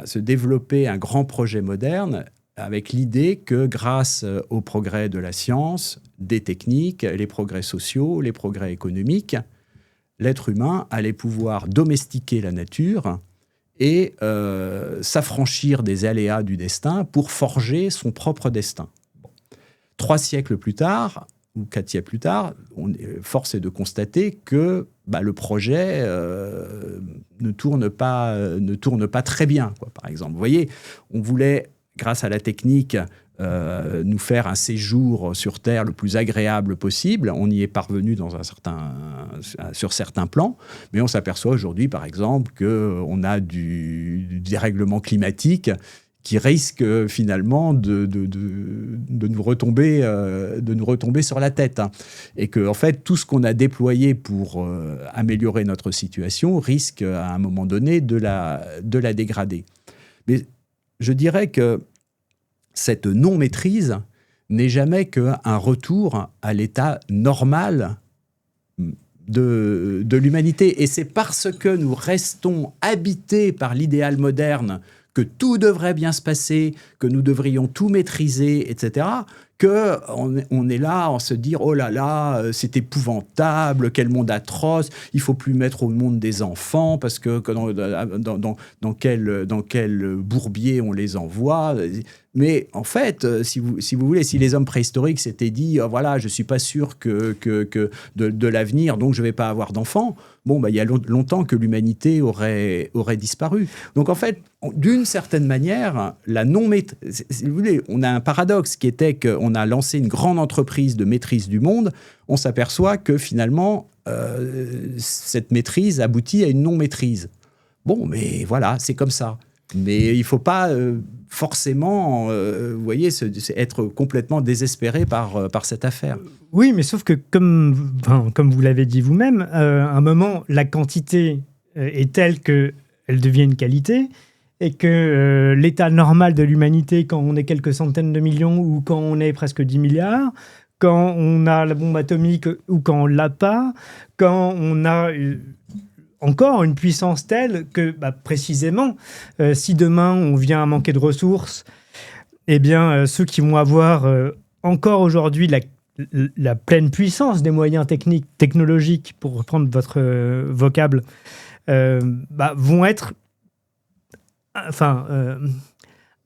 se développer un grand projet moderne avec l'idée que grâce au progrès de la science, des techniques, les progrès sociaux, les progrès économiques, l'être humain allait pouvoir domestiquer la nature et s'affranchir des aléas du destin pour forger son propre destin. Bon. 3 siècles plus tard, ou 4 siècles plus tard, force est de constater que le projet ne tourne pas très bien, quoi, par exemple. Vous voyez, on voulait, grâce à la technique, nous faire un séjour sur Terre le plus agréable possible. On y est parvenu sur certains plans, mais on s'aperçoit aujourd'hui, par exemple, qu'on a du dérèglement climatique qui risque finalement de nous retomber sur la tête. Et que, en fait, tout ce qu'on a déployé pour améliorer notre situation risque, à un moment donné, de la dégrader. Mais je dirais que cette non-maîtrise n'est jamais qu'un retour à l'état normal de l'humanité. Et c'est parce que nous restons habités par l'idéal moderne que tout devrait bien se passer, que nous devrions tout maîtriser, etc., qu'on est là, on se dit oh là là, c'est épouvantable, quel monde atroce, il faut plus mettre au monde des enfants parce que dans quel bourbier on les envoie. Mais en fait, si vous voulez, si les hommes préhistoriques s'étaient dit voilà, je suis pas sûr que de l'avenir, donc je vais pas avoir d'enfants, bon, il y a longtemps que l'humanité aurait disparu. Donc en fait, d'une certaine manière, si vous voulez, on a un paradoxe qui était qu'on a lancé une grande entreprise de maîtrise du monde, on s'aperçoit que finalement, cette maîtrise aboutit à une non-maîtrise. Bon, mais voilà, c'est comme ça. Mais il ne faut pas forcément, vous voyez, être complètement désespéré par cette affaire. Oui, mais sauf que, comme vous l'avez dit vous-même, à un moment, la quantité est telle qu'elle devient une qualité, et que l'état normal de l'humanité, quand on est quelques centaines de millions ou quand on est presque 10 milliards, quand on a la bombe atomique ou quand on ne l'a pas, quand on a encore une puissance telle que, précisément, si demain on vient à manquer de ressources, eh bien, ceux qui vont avoir encore aujourd'hui la pleine puissance des moyens technologiques, pour reprendre votre vocable, vont être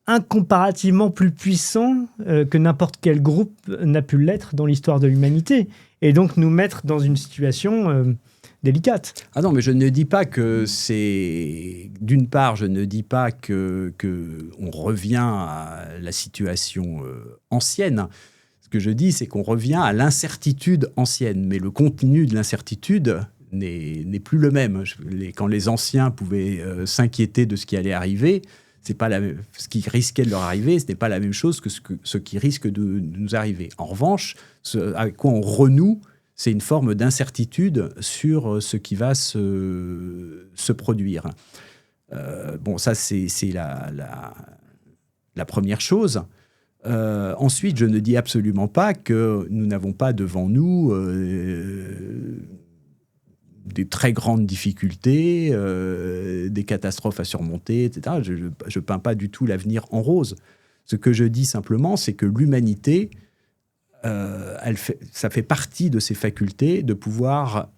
incomparativement plus puissants que n'importe quel groupe n'a pu l'être dans l'histoire de l'humanité. Et donc nous mettre dans une situation délicate. Ah non, mais je ne dis pas que c'est... D'une part, je ne dis pas que on revient à la situation ancienne. Ce que je dis, c'est qu'on revient à l'incertitude ancienne. Mais le contenu de l'incertitude n'est plus le même. Quand les anciens pouvaient s'inquiéter de ce qui allait arriver, c'est pas ce qui risquait de leur arriver, ce n'est pas la même chose que ce qui risque de nous arriver. En revanche, avec quoi on renoue, c'est une forme d'incertitude sur ce qui va se produire. Bon, ça, c'est la première chose. Ensuite, je ne dis absolument pas que nous n'avons pas devant nous des très grandes difficultés, des catastrophes à surmonter, etc. Je ne peins pas du tout l'avenir en rose. Ce que je dis simplement, c'est que l'humanité, ça fait partie de ses facultés de pouvoir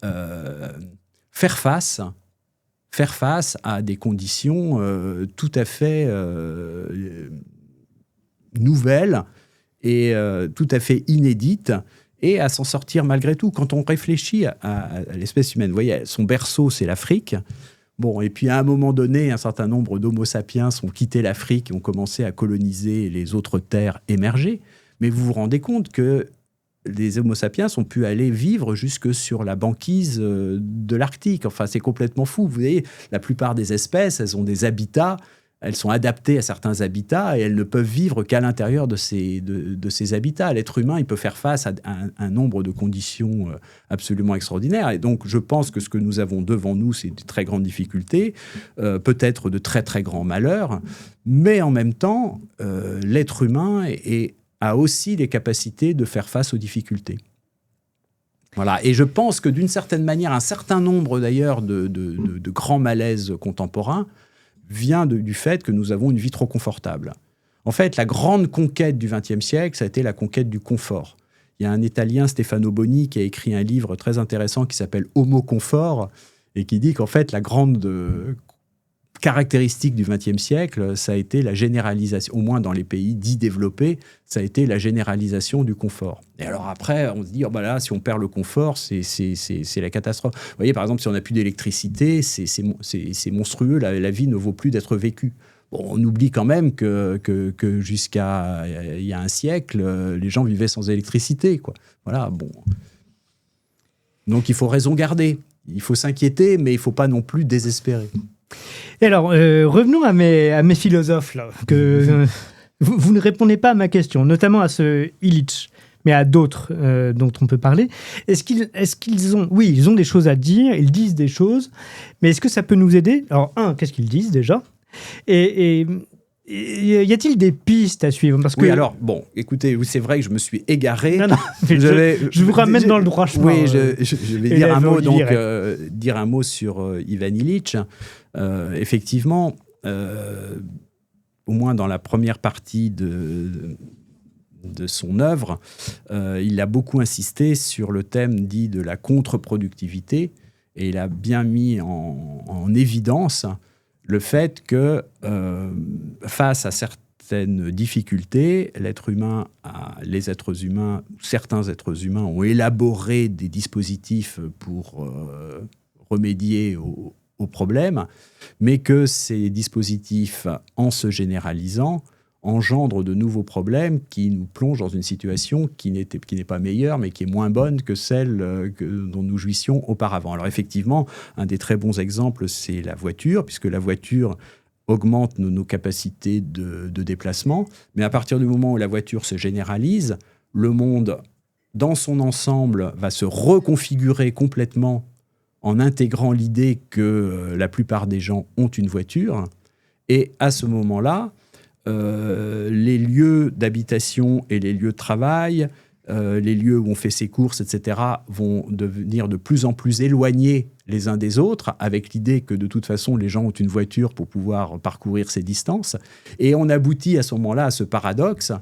faire face à des conditions tout à fait nouvelles et tout à fait inédites, et à s'en sortir malgré tout. Quand on réfléchit à l'espèce humaine, vous voyez, son berceau, c'est l'Afrique. Bon, et puis à un moment donné, un certain nombre d'Homo sapiens ont quitté l'Afrique et ont commencé à coloniser les autres terres émergées. Mais vous vous rendez compte que les Homo sapiens ont pu aller vivre jusque sur la banquise de l'Arctique. Enfin, c'est complètement fou. Vous voyez, la plupart des espèces, elles ont des habitats, elles sont adaptées à certains habitats et elles ne peuvent vivre qu'à l'intérieur de ces habitats. L'être humain, il peut faire face à un nombre de conditions absolument extraordinaires. Et donc, je pense que ce que nous avons devant nous, c'est de très grandes difficultés, peut-être de très, très grands malheurs. Mais en même temps, l'être humain a aussi les capacités de faire face aux difficultés. Voilà. Et je pense que d'une certaine manière, un certain nombre d'ailleurs de grands malaises contemporains vient du fait que nous avons une vie trop confortable. En fait, la grande conquête du XXe siècle, ça a été la conquête du confort. Il y a un Italien, Stefano Boni, qui a écrit un livre très intéressant qui s'appelle « Homo Confort » et qui dit qu'en fait, la grande caractéristique du XXe siècle, ça a été la généralisation, au moins dans les pays dits développés, ça a été la généralisation du confort. Et alors après, on se dit, là, si on perd le confort, c'est la catastrophe. Vous voyez, par exemple, si on n'a plus d'électricité, c'est monstrueux, la vie ne vaut plus d'être vécue. Bon, on oublie quand même que jusqu'à il y a un siècle, les gens vivaient sans électricité, quoi. Voilà, bon. Donc il faut raison garder. Il faut s'inquiéter, mais il ne faut pas non plus désespérer. Et alors, revenons à mes philosophes, là, que vous ne répondez pas à ma question, notamment à ce Illich, mais à d'autres dont on peut parler. Est-ce qu'ils ont... Oui, ils ont des choses à dire, ils disent des choses, mais est-ce que ça peut nous aider ? Alors, qu'est-ce qu'ils disent déjà ? Et y a-t-il des pistes à suivre ? Parce que... Oui, alors, bon, écoutez, oui, c'est vrai que je me suis égaré. Non, je vous ramène dans le droit chemin. Oui, je vais dire un mot, dire un mot sur Ivan Illich. Effectivement, au moins dans la première partie de son œuvre, il a beaucoup insisté sur le thème dit de la contre-productivité, et il a bien mis en évidence le fait que face à certaines difficultés, les êtres humains, certains êtres humains ont élaboré des dispositifs pour remédier aux problèmes, mais que ces dispositifs, en se généralisant, engendrent de nouveaux problèmes qui nous plongent dans une situation qui n'est pas meilleure, mais qui est moins bonne que celle dont nous jouissions auparavant. Alors effectivement, un des très bons exemples, c'est la voiture, puisque la voiture augmente nos capacités de déplacement, mais à partir du moment où la voiture se généralise, le monde, dans son ensemble, va se reconfigurer complètement en intégrant l'idée que la plupart des gens ont une voiture. Et à ce moment-là, les lieux d'habitation et les lieux de travail, les lieux où on fait ses courses, etc., vont devenir de plus en plus éloignés les uns des autres, avec l'idée que de toute façon, les gens ont une voiture pour pouvoir parcourir ces distances. Et on aboutit à ce moment-là à ce paradoxe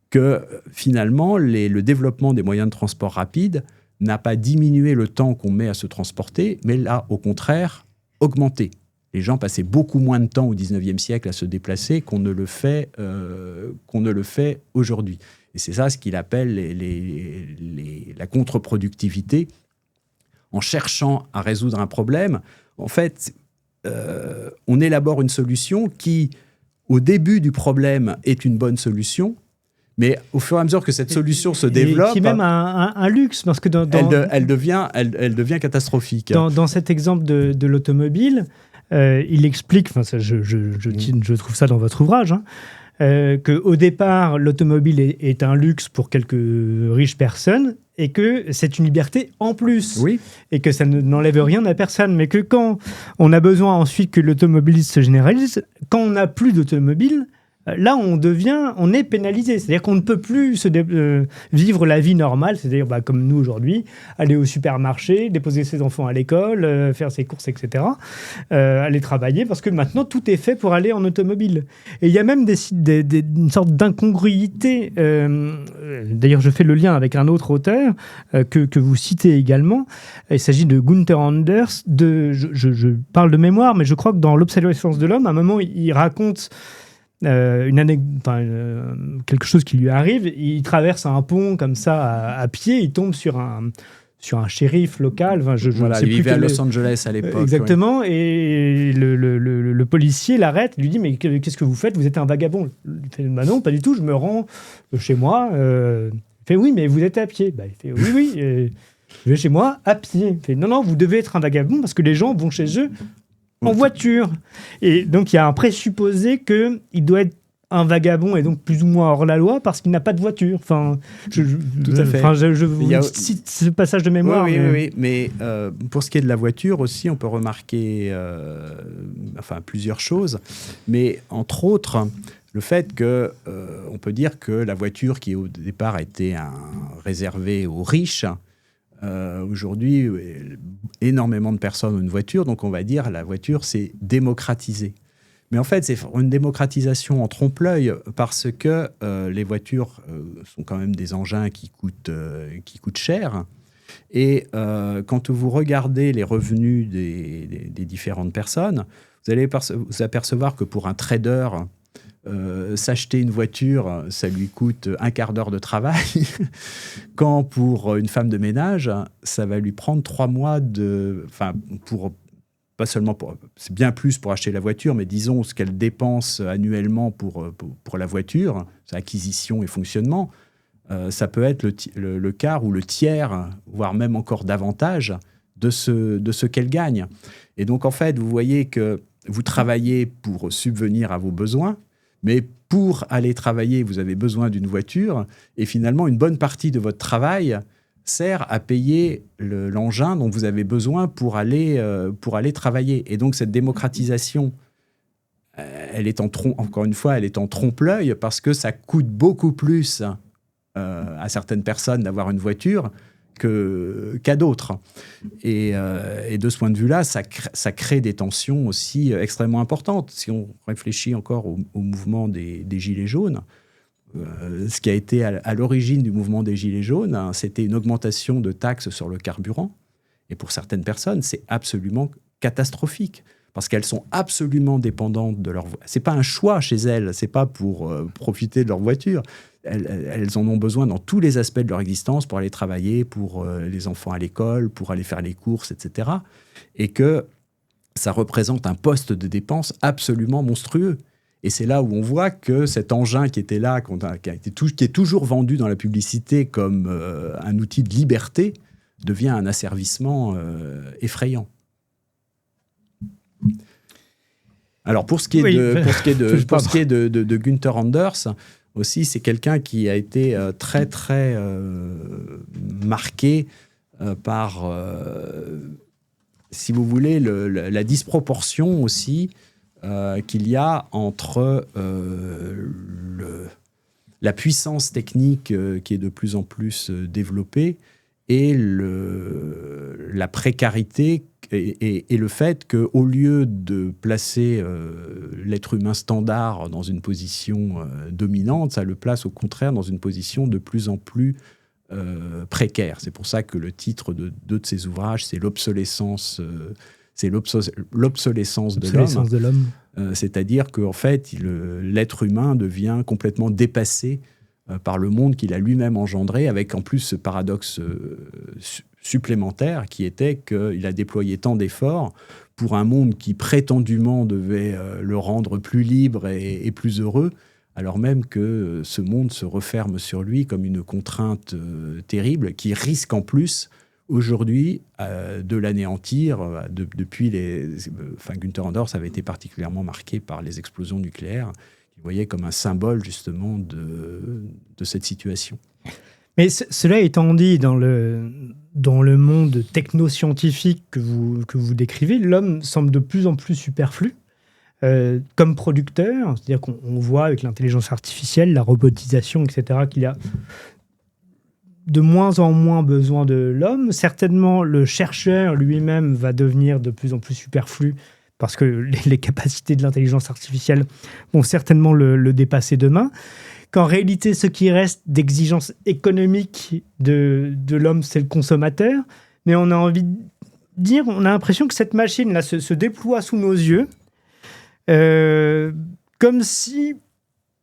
que finalement, le développement des moyens de transport rapide n'a pas diminué le temps qu'on met à se transporter, mais l'a au contraire augmenté. Les gens passaient beaucoup moins de temps au XIXe siècle à se déplacer qu'on ne le fait aujourd'hui. Et c'est ça ce qu'il appelle la contre-productivité. En cherchant à résoudre un problème, en fait, on élabore une solution qui, au début du problème, est une bonne solution, mais au fur et à mesure que cette solution se développe... Qui est même un luxe, parce que elle devient catastrophique. Dans cet exemple de l'automobile, il explique, je trouve ça dans votre ouvrage, qu'au départ, l'automobile est un luxe pour quelques riches personnes et que c'est une liberté en plus. Oui. Et que ça n'enlève rien à personne. Mais que quand on a besoin ensuite que l'automobilisme se généralise, quand on n'a plus d'automobile, là, on est pénalisé. C'est-à-dire qu'on ne peut plus vivre la vie normale, c'est-à-dire comme nous aujourd'hui, aller au supermarché, déposer ses enfants à l'école, faire ses courses, etc., aller travailler, parce que maintenant, tout est fait pour aller en automobile. Et il y a même une sorte d'incongruité. D'ailleurs, je fais le lien avec un autre auteur que vous citez également. Il s'agit de Gunther Anders. Je parle de mémoire, mais je crois que dans l'Obsolescence de l'homme, à un moment, il raconte... quelque chose qui lui arrive, il traverse un pont comme ça à pied, il tombe sur un shérif local. Il vivait à Los Angeles à l'époque. Exactement, ouais. Et le policier l'arrête, lui dit « Mais qu'est-ce que vous faites ? Vous êtes un vagabond ?» Il fait « Bah non, pas du tout, je me rends chez moi. » Il fait « Oui, mais vous êtes à pied. » Il fait « Oui, je vais chez moi à pied. » Il fait « Non, vous devez être un vagabond parce que les gens vont chez eux en voiture. » Et donc, il y a un présupposé qu'il doit être un vagabond et donc plus ou moins hors la loi parce qu'il n'a pas de voiture. Tout à fait. Je vous cite ce passage de mémoire. Oui. Mais pour ce qui est de la voiture aussi, on peut remarquer plusieurs choses. Mais entre autres, le fait que on peut dire que la voiture qui au départ a été réservée aux riches, aujourd'hui, énormément de personnes ont une voiture, donc on va dire la voiture s'est démocratisée. Mais en fait, c'est une démocratisation en trompe-l'œil parce que les voitures sont quand même des engins qui coûtent cher. Et quand vous regardez les revenus des différentes personnes, vous allez vous apercevoir que pour un trader, s'acheter une voiture, ça lui coûte un quart d'heure de travail, quand pour une femme de ménage, ça va lui prendre 3 mois pas seulement c'est bien plus pour acheter la voiture, mais disons ce qu'elle dépense annuellement pour la voiture, sa acquisition et fonctionnement, ça peut être le quart ou le tiers, voire même encore davantage de ce qu'elle gagne. Et donc en fait, vous voyez que vous travaillez pour subvenir à vos besoins, mais pour aller travailler, vous avez besoin d'une voiture, et finalement, une bonne partie de votre travail sert à payer l'engin dont vous avez besoin pour aller travailler. Et donc, cette démocratisation, elle est encore une fois, elle est en trompe-l'œil parce que ça coûte beaucoup plus à certaines personnes d'avoir une voiture qu'à d'autres. Et de ce point de vue-là, ça crée des tensions aussi extrêmement importantes. Si on réfléchit encore au mouvement des Gilets jaunes, ce qui a été à l'origine du mouvement des Gilets jaunes, hein, c'était une augmentation de taxes sur le carburant. Et pour certaines personnes, c'est absolument catastrophique. Parce qu'elles sont absolument dépendantes de leur voiture. Ce n'est pas un choix chez elles, ce n'est pas pour profiter de leur voiture. Elles en ont besoin dans tous les aspects de leur existence pour aller travailler, pour les enfants à l'école, pour aller faire les courses, etc. Et que ça représente un poste de dépense absolument monstrueux. Et c'est là où on voit que cet engin qui était là, qui est toujours vendu dans la publicité comme un outil de liberté, devient un asservissement effrayant. Alors pour ce qui est de Günther Anders aussi, c'est quelqu'un qui a été très très marqué par, si vous voulez, la disproportion aussi qu'il y a entre la puissance technique qui est de plus en plus développée et la précarité et le fait qu'au lieu de placer l'être humain standard dans une position dominante, ça le place au contraire dans une position de plus en plus précaire. C'est pour ça que le titre de deux de ses ouvrages, c'est l'obsolescence, l'obsolescence de l'homme. C'est-à-dire qu'en fait, l'être humain devient complètement dépassé par le monde qu'il a lui-même engendré, avec en plus ce paradoxe supplémentaire qui était qu'il a déployé tant d'efforts pour un monde qui prétendument devait le rendre plus libre et plus heureux, alors même que ce monde se referme sur lui comme une contrainte terrible qui risque en plus aujourd'hui de l'anéantir. Depuis Günther Anders avait été particulièrement marqué par les explosions nucléaires, qu'il voyait comme un symbole justement de cette situation. Mais cela étant dit, dans le monde technoscientifique que vous décrivez, l'homme semble de plus en plus superflu comme producteur. C'est-à-dire qu'on voit avec l'intelligence artificielle, la robotisation, etc., qu'il y a de moins en moins besoin de l'homme. Certainement, le chercheur lui-même va devenir de plus en plus superflu parce que les capacités de l'intelligence artificielle vont certainement le dépasser demain. Qu'en réalité, ce qui reste d'exigence économique de l'homme, c'est le consommateur. Mais on a envie de dire, on a l'impression que cette machine-là se déploie sous nos yeux, comme si,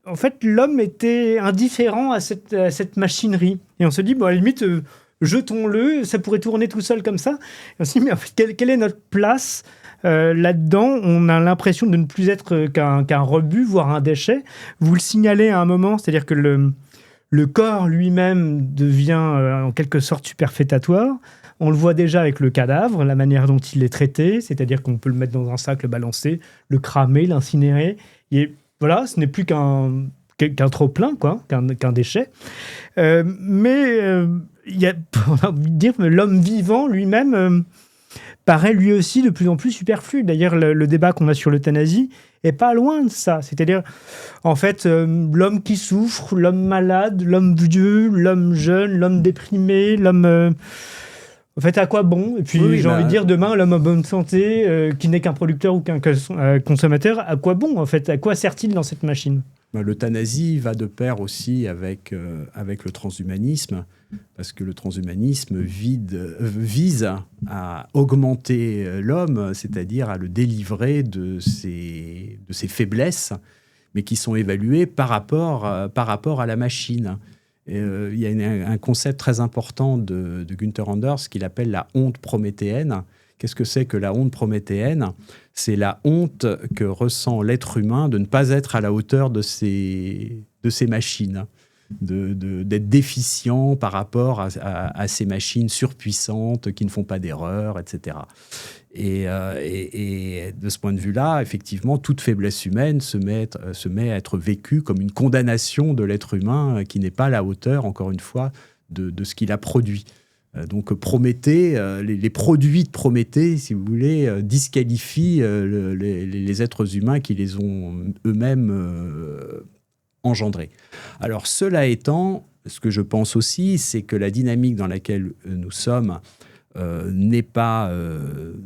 en fait, l'homme était indifférent à cette machinerie. Et on se dit, bon, à la limite, jetons-le, ça pourrait tourner tout seul comme ça. Et on se dit, mais en fait, quelle est notre place là-dedans? On a l'impression de ne plus être qu'un rebut, voire un déchet. Vous le signalez à un moment, c'est-à-dire que le corps lui-même devient en quelque sorte superfétatoire. On le voit déjà avec le cadavre, la manière dont il est traité, c'est-à-dire qu'on peut le mettre dans un sac, le balancer, le cramer, l'incinérer. Et voilà, ce n'est plus qu'un trop-plein, qu'un déchet. Mais on a envie de dire, l'homme vivant lui-même paraît lui aussi de plus en plus superflu. D'ailleurs, le débat qu'on a sur l'euthanasie est pas loin de ça. C'est-à-dire, en fait, l'homme qui souffre, l'homme malade, l'homme vieux, l'homme jeune, l'homme déprimé, l'homme... En fait, à quoi bon? Et puis, j'ai envie de dire, demain, l'homme en bonne santé, qui n'est qu'un producteur ou qu'un consommateur, à quoi bon, en fait? À quoi sert-il dans cette machine? L'euthanasie va de pair aussi avec le transhumanisme, parce que le transhumanisme vise à augmenter l'homme, c'est-à-dire à le délivrer de ses faiblesses, mais qui sont évaluées par rapport à la machine. Il y a un concept très important de Günther Anders qu'il appelle la honte prométhéenne. Qu'est-ce que c'est que la honte prométhéenne? C'est la honte que ressent l'être humain de ne pas être à la hauteur de ces machines, d'être déficient par rapport à ces machines surpuissantes qui ne font pas d'erreurs, etc. Et de ce point de vue-là, effectivement, toute faiblesse humaine se met à être vécue comme une condamnation de l'être humain qui n'est pas à la hauteur, encore une fois, de ce qu'il a produit. Donc Prométhée, les produits de Prométhée, si vous voulez, disqualifient les êtres humains qui les ont eux-mêmes engendrés. Alors cela étant, ce que je pense aussi, c'est que la dynamique dans laquelle nous sommes n'est pas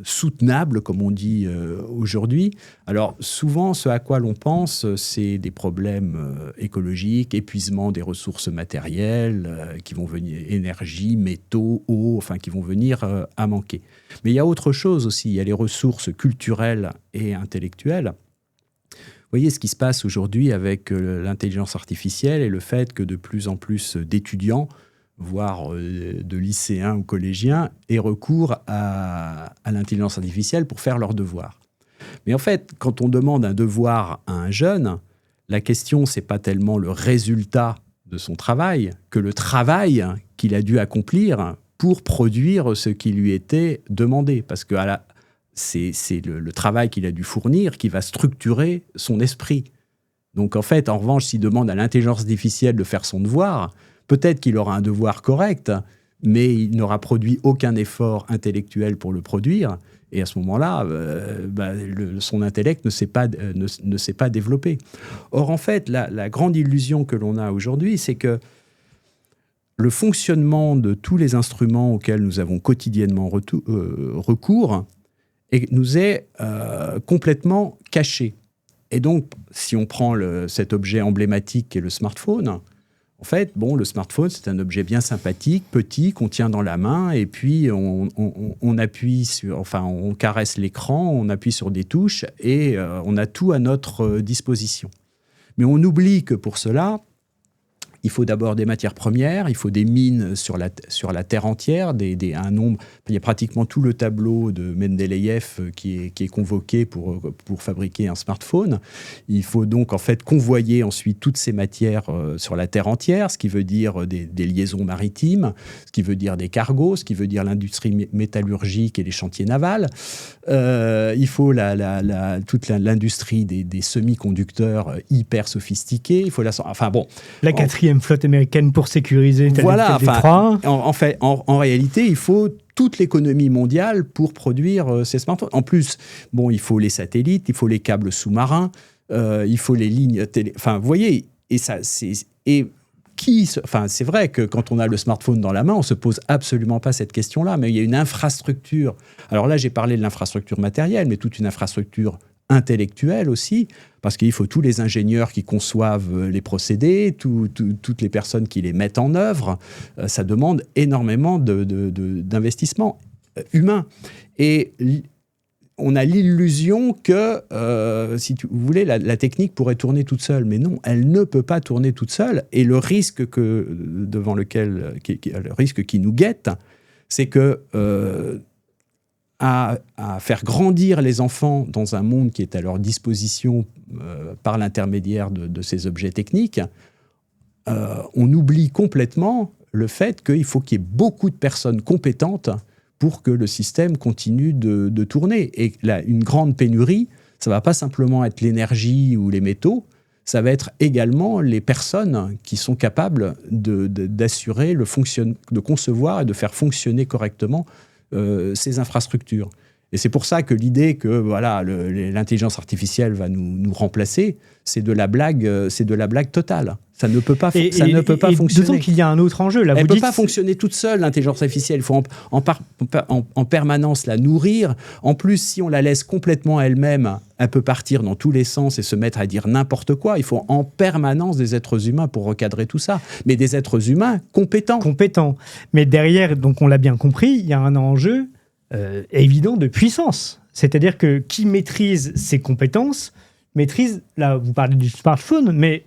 soutenable, comme on dit aujourd'hui. Alors souvent, ce à quoi l'on pense, c'est des problèmes écologiques, épuisement des ressources matérielles, qui vont venir, énergie, métaux, eau, enfin qui vont venir à manquer. Mais il y a autre chose aussi, il y a les ressources culturelles et intellectuelles. Vous voyez ce qui se passe aujourd'hui avec l'intelligence artificielle et le fait que de plus en plus d'étudiants, voire de lycéens ou collégiens, aient recours à l'intelligence artificielle pour faire leurs devoirs. Mais en fait, quand on demande un devoir à un jeune, la question, ce n'est pas tellement le résultat de son travail que le travail qu'il a dû accomplir pour produire ce qui lui était demandé. Parce que c'est le travail qu'il a dû fournir qui va structurer son esprit. Donc en fait, en revanche, s'il demande à l'intelligence artificielle de faire son devoir, peut-être qu'il aura un devoir correct, mais il n'aura produit aucun effort intellectuel pour le produire. Et à ce moment-là, son intellect ne s'est pas développé. Or, en fait, la grande illusion que l'on a aujourd'hui, c'est que le fonctionnement de tous les instruments auxquels nous avons quotidiennement recours nous est complètement caché. Et donc, si on prend cet objet emblématique qui est le smartphone, en fait, le smartphone, c'est un objet bien sympathique, petit, qu'on tient dans la main, et puis on appuie on caresse l'écran, on appuie sur des touches, et on a tout à notre disposition. Mais on oublie que pour cela, il faut d'abord des matières premières, il faut des mines sur la Terre entière, un nombre. Il y a pratiquement tout le tableau de Mendeleïev qui est convoqué pour fabriquer un smartphone. Il faut donc en fait convoyer ensuite toutes ces matières sur la Terre entière, ce qui veut dire des liaisons maritimes, ce qui veut dire des cargos, ce qui veut dire l'industrie métallurgique et les chantiers navals. Il faut toute l'industrie des semi-conducteurs hyper sophistiqués. Il faut la quatrième flotte américaine pour sécuriser tel détroit. En réalité, il faut toute l'économie mondiale pour produire ces smartphones. En plus, il faut les satellites, il faut les câbles sous-marins, il faut les lignes télé. Enfin, vous voyez, c'est vrai que quand on a le smartphone dans la main, on ne se pose absolument pas cette question-là, mais il y a une infrastructure. Alors là, j'ai parlé de l'infrastructure matérielle, mais toute une infrastructure intellectuelle aussi, parce qu'il faut tous les ingénieurs qui conçoivent les procédés, toutes les personnes qui les mettent en œuvre. Ça demande énormément d'investissement humain. Et on a l'illusion que, si vous voulez, la technique pourrait tourner toute seule. Mais non, elle ne peut pas tourner toute seule. Et le risque le risque qui nous guette, c'est que à faire grandir les enfants dans un monde qui est à leur disposition par l'intermédiaire de ces objets techniques, on oublie complètement le fait qu'il faut qu'il y ait beaucoup de personnes compétentes pour que le système continue de tourner. Et une grande pénurie, ça ne va pas simplement être l'énergie ou les métaux, ça va être également les personnes qui sont capables d'assurer de concevoir et de faire fonctionner correctement ces infrastructures. Et c'est pour ça que l'idée que l'intelligence artificielle va nous remplacer, c'est de la blague totale. Ça ne peut pas fonctionner. D'autant qu'il y a un autre enjeu. Là, elle ne peut pas fonctionner toute seule, l'intelligence artificielle. Il faut en permanence la nourrir. En plus, si on la laisse complètement elle-même, elle peut partir dans tous les sens et se mettre à dire n'importe quoi. Il faut en permanence des êtres humains pour recadrer tout ça. Mais des êtres humains compétents. Mais derrière, donc on l'a bien compris, il y a un enjeu évident de puissance. C'est-à-dire que qui maîtrise ses compétences, maîtrise, là vous parlez du smartphone, mais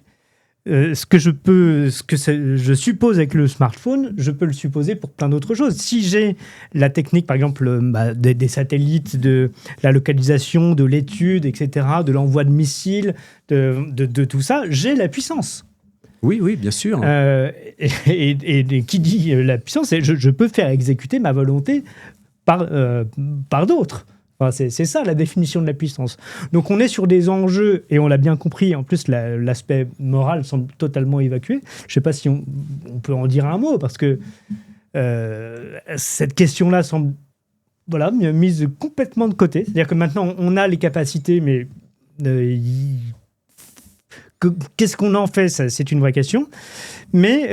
ce que je suppose avec le smartphone, je peux le supposer pour plein d'autres choses. Si j'ai la technique, par exemple, des satellites, de la localisation, de l'étude, etc., de l'envoi de missiles, de tout ça, j'ai la puissance. Oui, bien sûr. Et qui dit la puissance, c'est je peux faire exécuter ma volonté par d'autres. Enfin, c'est ça la définition de la puissance. Donc on est sur des enjeux, et on l'a bien compris, en plus l'aspect moral semble totalement évacué. Je ne sais pas si on peut en dire un mot, parce que cette question-là semble mise complètement de côté. C'est-à-dire que maintenant on a les capacités, mais qu'est-ce qu'on en fait, ça, c'est une vraie question. Mais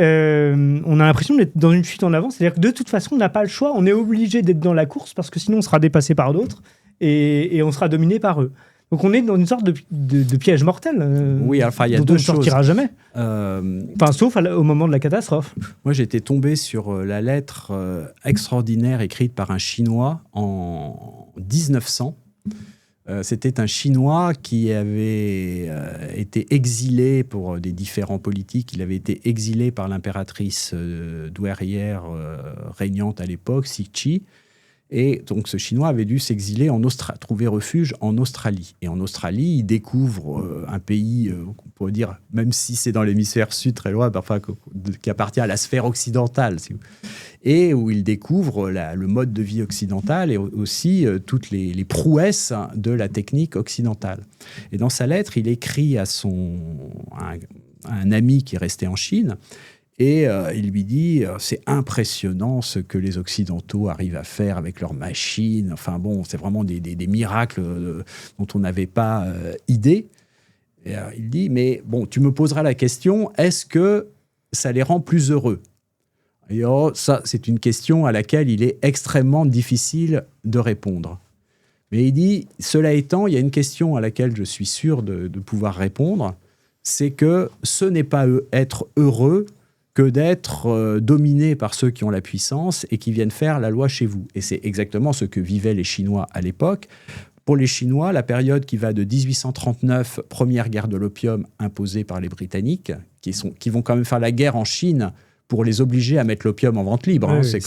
on a l'impression d'être dans une fuite en avant. C'est-à-dire que de toute façon, on n'a pas le choix. On est obligé d'être dans la course parce que sinon, on sera dépassé par d'autres et on sera dominé par eux. Donc on est dans une sorte de piège mortel oui, enfin, il y a dont deux on ne sortira jamais. Sauf au moment de la catastrophe. Moi, j'étais tombé sur la lettre extraordinaire écrite par un Chinois en 1900. C'était un Chinois qui avait été exilé pour des différends politiques. Il avait été exilé par l'impératrice douairière régnante à l'époque, Cixi. Et donc, ce Chinois avait dû s'exiler trouver refuge en Australie. Et en Australie, il découvre un pays, on pourrait dire, même si c'est dans l'hémisphère sud, très loin, enfin, qui appartient à la sphère occidentale. Et où il découvre le mode de vie occidental et aussi toutes les prouesses de la technique occidentale. Et dans sa lettre, il écrit à un ami qui est resté en Chine. Et il lui dit, c'est impressionnant ce que les Occidentaux arrivent à faire avec leurs machines. Enfin bon, c'est vraiment des miracles dont on n'avait pas idée. Et il dit, mais bon, tu me poseras la question, est-ce que ça les rend plus heureux ? Et ça, c'est une question à laquelle il est extrêmement difficile de répondre. Mais il dit, cela étant, il y a une question à laquelle je suis sûr de pouvoir répondre, c'est que ce n'est pas être heureux que d'être dominé par ceux qui ont la puissance et qui viennent faire la loi chez vous. Et c'est exactement ce que vivaient les Chinois à l'époque. Pour les Chinois, la période qui va de 1839, première guerre de l'opium imposée par les Britanniques, qui vont quand même faire la guerre en Chine pour les obliger à mettre l'opium en vente libre. Oui, c'est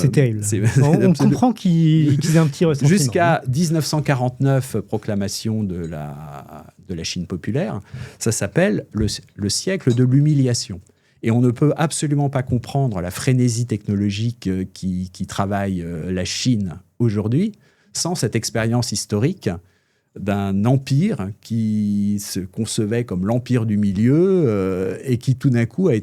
terrible. On comprend qu'ils aient un petit ressentiment. Jusqu'à 1949, proclamation de la Chine populaire, ça s'appelle le siècle de l'humiliation. Et on ne peut absolument pas comprendre la frénésie technologique qui travaille la Chine aujourd'hui sans cette expérience historique d'un empire qui se concevait comme l'empire du milieu et qui tout d'un coup a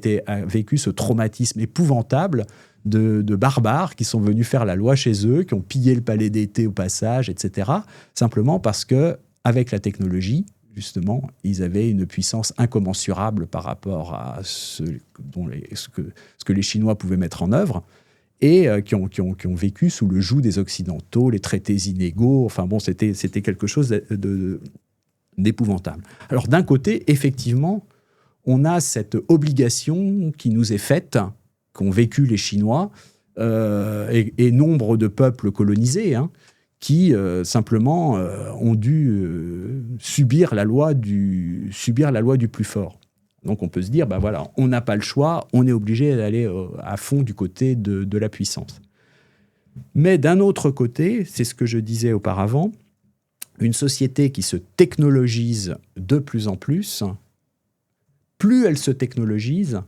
vécu ce traumatisme épouvantable de barbares qui sont venus faire la loi chez eux, qui ont pillé le palais d'été au passage, etc. Simplement parce qu'avec la technologie, justement, ils avaient une puissance incommensurable par rapport à ce que les Chinois pouvaient mettre en œuvre et qui ont vécu sous le joug des Occidentaux, les traités inégaux. Enfin bon, c'était quelque chose d'épouvantable. Alors d'un côté, effectivement, on a cette obligation qui nous est faite, qu'ont vécu les Chinois et nombre de peuples colonisés, qui simplement ont dû subir la loi du plus fort. Donc on peut se dire, voilà, on n'a pas le choix, on est obligé d'aller à fond du côté de la puissance. Mais d'un autre côté, c'est ce que je disais auparavant, une société qui se technologise de plus en plus elle se technologise,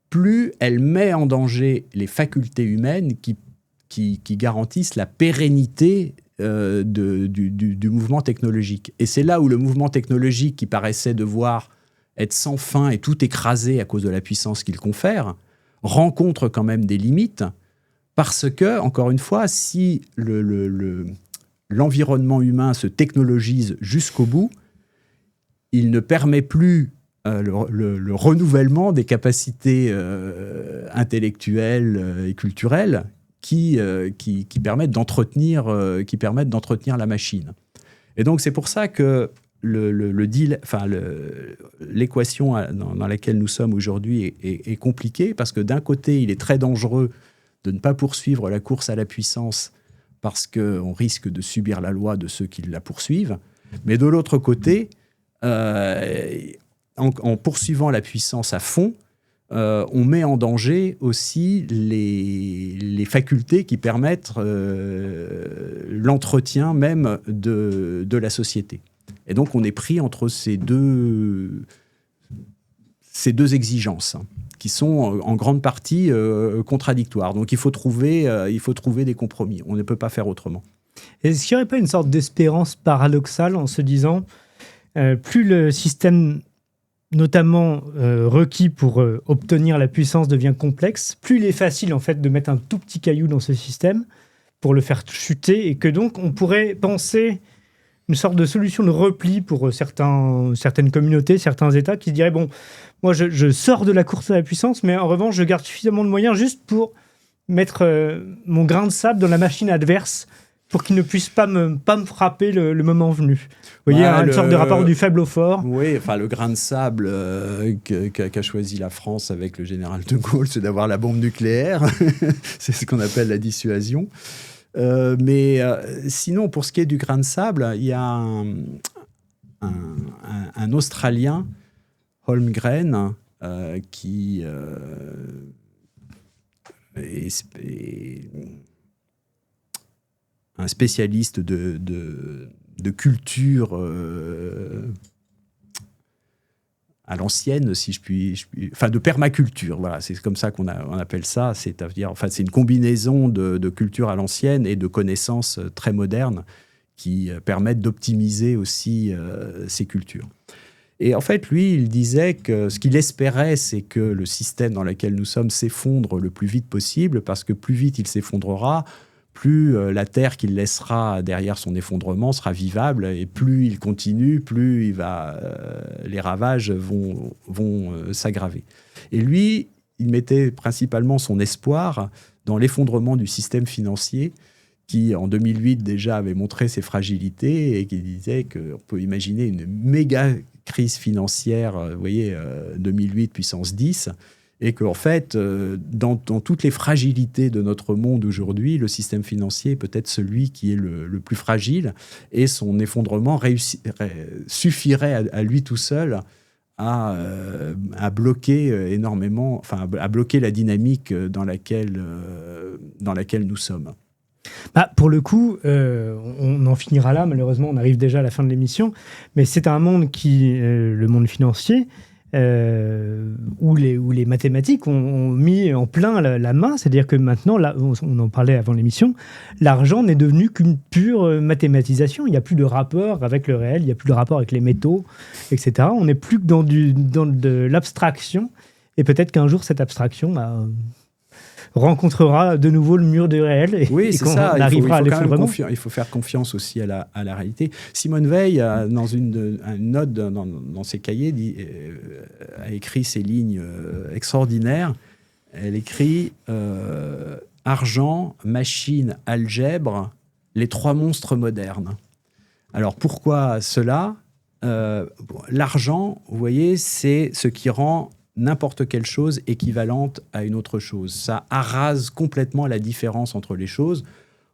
plus elle met en danger les facultés humaines qui garantissent la pérennité du mouvement technologique. Et c'est là où le mouvement technologique, qui paraissait devoir être sans fin et tout écraser à cause de la puissance qu'il confère, rencontre quand même des limites, parce que, encore une fois, si l'environnement humain se technologise jusqu'au bout, il ne permet plus le renouvellement des capacités intellectuelles et culturelles qui permettent d'entretenir la machine. Et donc c'est pour ça que l'équation dans laquelle nous sommes aujourd'hui est compliquée, parce que d'un côté, il est très dangereux de ne pas poursuivre la course à la puissance parce qu'on risque de subir la loi de ceux qui la poursuivent, mais de l'autre côté, en poursuivant la puissance à fond, on met en danger aussi les facultés qui permettent l'entretien même de la société. Et donc, on est pris entre ces deux exigences qui sont en grande partie contradictoires. Donc, il faut trouver des compromis. On ne peut pas faire autrement. Est-ce qu'il n'y aurait pas une sorte d'espérance paradoxale en se disant plus le système notamment requis pour obtenir la puissance devient complexe, plus il est facile en fait de mettre un tout petit caillou dans ce système pour le faire chuter, et que donc on pourrait penser une sorte de solution de repli pour certaines communautés, certains États qui se diraient, bon, moi je sors de la course à la puissance, mais en revanche, je garde suffisamment de moyens juste pour mettre mon grain de sable dans la machine adverse pour qu'il ne puisse pas me frapper le moment venu. Vous voyez, une sorte de rapport du faible au fort. Oui, enfin, le grain de sable qu'a choisi la France avec le général de Gaulle, c'est d'avoir la bombe nucléaire. C'est ce qu'on appelle la dissuasion. Mais sinon, pour ce qui est du grain de sable, il y a un Australien, Holmgren, qui est un spécialiste de culture à l'ancienne, si je puis, enfin de permaculture, voilà, c'est comme ça on appelle ça, c'est-à-dire, enfin, c'est une combinaison de culture à l'ancienne et de connaissances très modernes qui permettent d'optimiser aussi ces cultures. Et en fait, lui, il disait que ce qu'il espérait, c'est que le système dans lequel nous sommes s'effondre le plus vite possible, parce que plus vite il s'effondrera, plus la terre qu'il laissera derrière son effondrement sera vivable, et plus il continue, plus les ravages vont s'aggraver. Et lui, il mettait principalement son espoir dans l'effondrement du système financier, qui en 2008 déjà avait montré ses fragilités, et qui disait qu'on peut imaginer une méga crise financière, vous voyez, 2008 puissance 10, et qu'en fait, dans toutes les fragilités de notre monde aujourd'hui, le système financier est peut-être celui qui est le plus fragile, et son effondrement suffirait à lui tout seul à bloquer énormément, enfin à bloquer la dynamique dans laquelle nous sommes. Pour le coup, on en finira là, malheureusement, on arrive déjà à la fin de l'émission, mais c'est un monde le monde financier, où les mathématiques ont mis en plein la main, c'est-à-dire que maintenant, là, on en parlait avant l'émission, l'argent n'est devenu qu'une pure mathématisation, il n'y a plus de rapport avec le réel, il n'y a plus de rapport avec les métaux, etc. On n'est plus que dans de l'abstraction, et peut-être qu'un jour, cette abstraction rencontrera de nouveau le mur du réel, oui, c'est ça. On arrivera à l'effondrement. Il faut faire confiance aussi à la réalité. Simone Veil, dans une note dans ses cahiers, a écrit ces lignes extraordinaires. Elle écrit argent, machine, algèbre, les trois monstres modernes. Alors pourquoi cela ? L'argent, vous voyez, c'est ce qui rend n'importe quelle chose équivalente à une autre chose. Ça arrase complètement la différence entre les choses.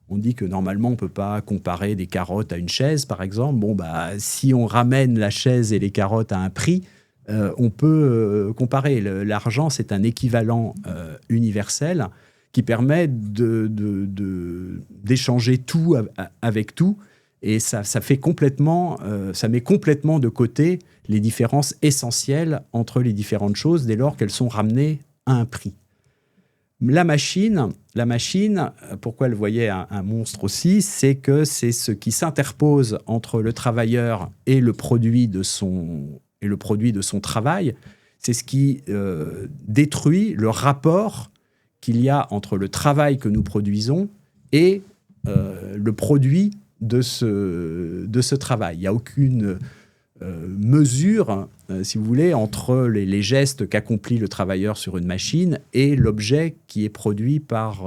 On dit que normalement, on ne peut pas comparer des carottes à une chaise, par exemple. Bon, si on ramène la chaise et les carottes à un prix, on peut comparer. L'argent, c'est un équivalent universel qui permet d'échanger tout avec tout. Et ça met complètement de côté les différences essentielles entre les différentes choses dès lors qu'elles sont ramenées à un prix. La machine, pourquoi elle voyait un monstre aussi, c'est que c'est ce qui s'interpose entre le travailleur et le produit de son travail. C'est ce qui détruit le rapport qu'il y a entre le travail que nous produisons et le produit de ce travail. Il n'y a aucune mesure, si vous voulez, entre les gestes qu'accomplit le travailleur sur une machine et l'objet qui est produit par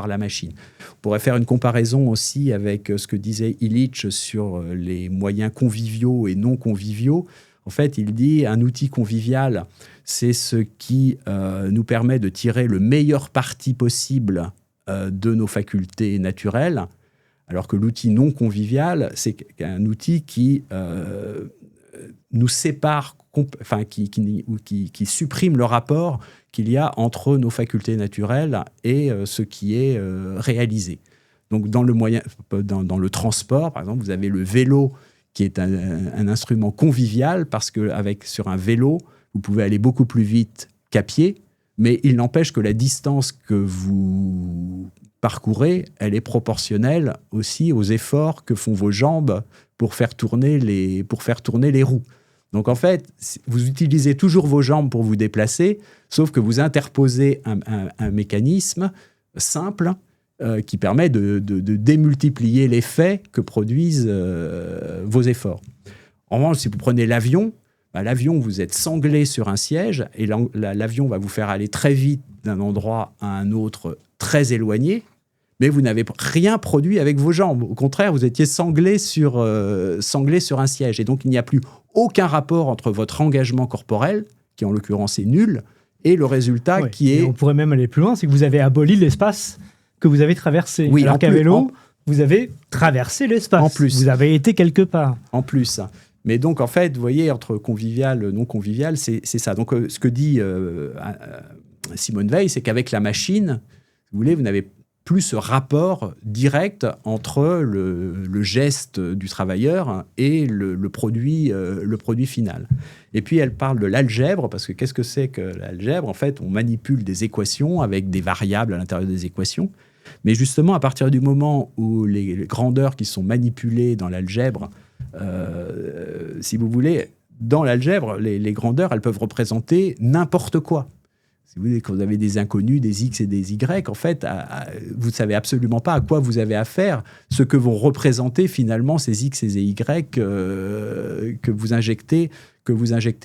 la machine. On pourrait faire une comparaison aussi avec ce que disait Illich sur les moyens conviviaux et non conviviaux. En fait, il dit un outil convivial, c'est ce qui nous permet de tirer le meilleur parti possible de nos facultés naturelles, alors que l'outil non convivial, c'est un outil qui nous sépare, qui supprime le rapport qu'il y a entre nos facultés naturelles et ce qui est réalisé. Donc, dans le transport, par exemple, vous avez le vélo qui est un instrument convivial parce que sur un vélo, vous pouvez aller beaucoup plus vite qu'à pied, mais il n'empêche que la distance que vous parcourez, elle est proportionnelle aussi aux efforts que font vos jambes pour faire tourner les roues. Donc en fait, vous utilisez toujours vos jambes pour vous déplacer, sauf que vous interposez un mécanisme simple qui permet de démultiplier l'effet que produisent vos efforts. En revanche, si vous prenez l'avion, l'avion, vous êtes sanglé sur un siège et l'avion va vous faire aller très vite d'un endroit à un autre très éloigné, mais vous n'avez rien produit avec vos jambes. Au contraire, vous étiez sanglé sur un siège. Et donc, il n'y a plus aucun rapport entre votre engagement corporel, qui en l'occurrence est nul, et le résultat qui est... Et on pourrait même aller plus loin, c'est que vous avez aboli l'espace que vous avez traversé. Oui, alors qu'à vélo, vous avez traversé l'espace. En plus. Vous avez été quelque part. En plus. Mais donc, en fait, vous voyez, entre convivial et non convivial, c'est ça. Donc, ce que dit Simone Veil, c'est qu'avec la machine, vous n'avez plus ce rapport direct entre le geste du travailleur et le produit final. Et puis, elle parle de l'algèbre, parce que qu'est-ce que c'est que l'algèbre ? En fait, on manipule des équations avec des variables à l'intérieur des équations. Mais justement, à partir du moment où les grandeurs qui sont manipulées dans l'algèbre, si vous voulez, dans l'algèbre, les grandeurs, elles peuvent représenter n'importe quoi. Si vous voulez, quand vous avez des inconnus, des X et des Y, en fait, vous ne savez absolument pas à quoi vous avez affaire, ce que vont représenter finalement ces X et ces Y que vous injectez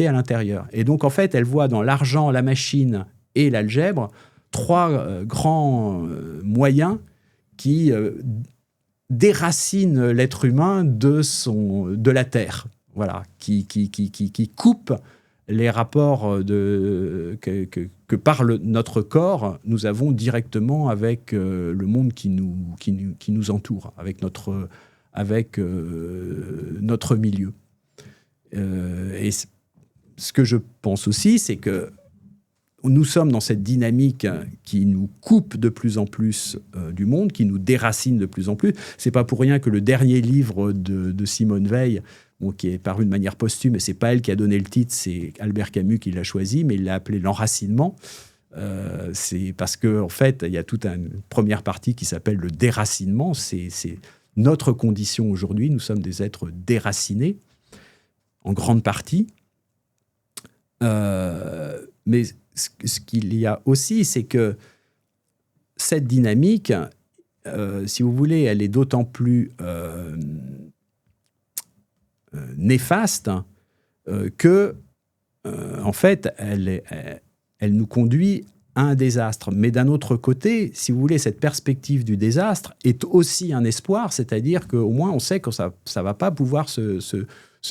à l'intérieur. Et donc, en fait, elle voit dans l'argent, la machine et l'algèbre 3 grands moyens qui déracinent l'être humain de la Terre. Voilà, qui coupent les rapports que par notre corps, nous avons directement avec le monde qui nous entoure, avec notre milieu. Et ce que je pense aussi, c'est que nous sommes dans cette dynamique qui nous coupe de plus en plus du monde, qui nous déracine de plus en plus. C'est pas pour rien que le dernier livre de Simone Veil, qui est paru de manière posthume, et c'est pas elle qui a donné le titre, c'est Albert Camus qui l'a choisi, mais il l'a appelé L'enracinement. C'est parce que en fait, il y a toute une première partie qui s'appelle le déracinement. C'est notre condition aujourd'hui. Nous sommes des êtres déracinés, en grande partie. Mais ce qu'il y a aussi, c'est que cette dynamique, si vous voulez, elle est d'autant plus néfaste que, en fait, elle nous conduit à un désastre. Mais d'un autre côté, si vous voulez, cette perspective du désastre est aussi un espoir, c'est-à-dire qu'au moins on sait que ça ne va pas pouvoir se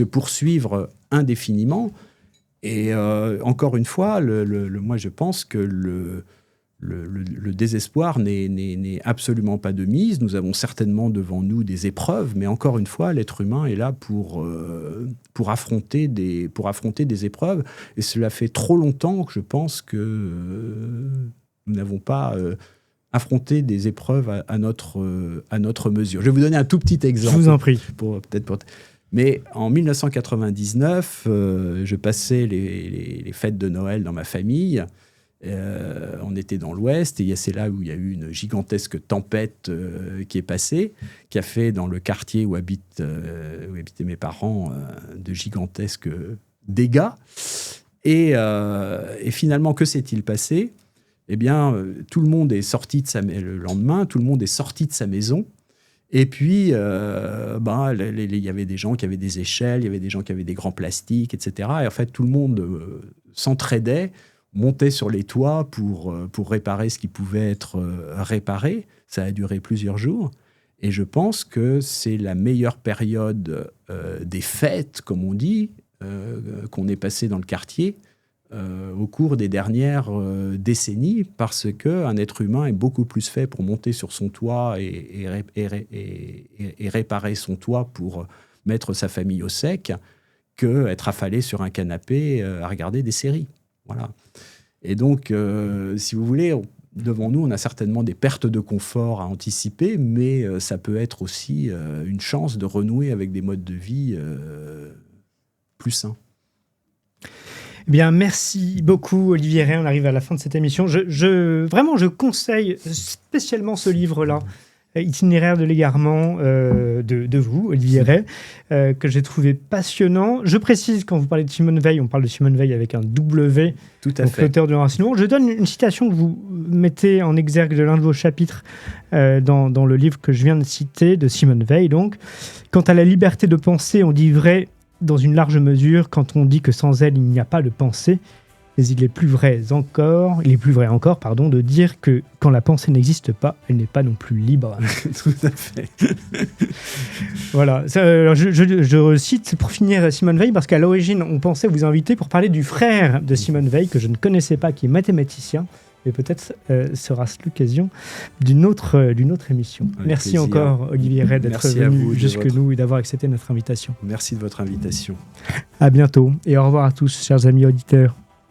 poursuivre indéfiniment. Et encore une fois, moi je pense que le désespoir n'est absolument pas de mise. Nous avons certainement devant nous des épreuves, mais encore une fois, l'être humain est là pour affronter des épreuves. Et cela fait trop longtemps que je pense que nous n'avons pas affronté des épreuves à notre mesure. Je vais vous donner un tout petit exemple. Je vous en prie. Mais en 1999, je passais les fêtes de Noël dans ma famille. On était dans l'Ouest et c'est là où il y a eu une gigantesque tempête qui est passée, qui a fait dans le quartier où habitaient mes parents de gigantesques dégâts. Et finalement, que s'est-il passé ? Eh bien, tout le monde est sorti le lendemain, tout le monde est sorti de sa maison. Et puis, il y avait des gens qui avaient des échelles, il y avait des gens qui avaient des grands plastiques, etc. Et en fait, tout le monde s'entraidait, montait sur les toits pour réparer ce qui pouvait être réparé. Ça a duré plusieurs jours. Et je pense que c'est la meilleure période des fêtes, comme on dit, qu'on ait passé dans le quartier au cours des dernières décennies, parce qu'un être humain est beaucoup plus fait pour monter sur son toit et réparer son toit pour mettre sa famille au sec qu'être affalé sur un canapé à regarder des séries. Voilà. Et donc, si vous voulez, devant nous, on a certainement des pertes de confort à anticiper, mais ça peut être aussi une chance de renouer avec des modes de vie plus sains. Eh bien, merci beaucoup, Olivier Rey. On arrive à la fin de cette émission. Vraiment, je conseille spécialement ce livre-là. itinéraire de l'égarement de vous, Olivier Rey, que j'ai trouvé passionnant. Je précise, quand vous parlez de Simone Veil, on parle de Simone Veil avec un W, Tout à donc fait. l'auteur de l'enracinement. Je donne une citation que vous mettez en exergue de l'un de vos chapitres dans le livre que je viens de citer, de Simone Veil. Donc, quant à la liberté de penser, on dit vrai dans une large mesure quand on dit que sans elle, il n'y a pas de pensée. Mais il est plus vrai encore, de dire que quand la pensée n'existe pas, elle n'est pas non plus libre. Tout à fait. Voilà. Alors je cite pour finir Simone Veil parce qu'à l'origine, on pensait vous inviter pour parler du frère de Simone Veil que je ne connaissais pas, qui est mathématicien. Mais peut-être sera-ce l'occasion d'une autre émission. Avec Merci plaisir. encore, Olivier Rey, d'être Merci à vous venu de jusque votre- nous et d'avoir accepté notre invitation. Merci de votre invitation. À bientôt et au revoir à tous, chers amis auditeurs.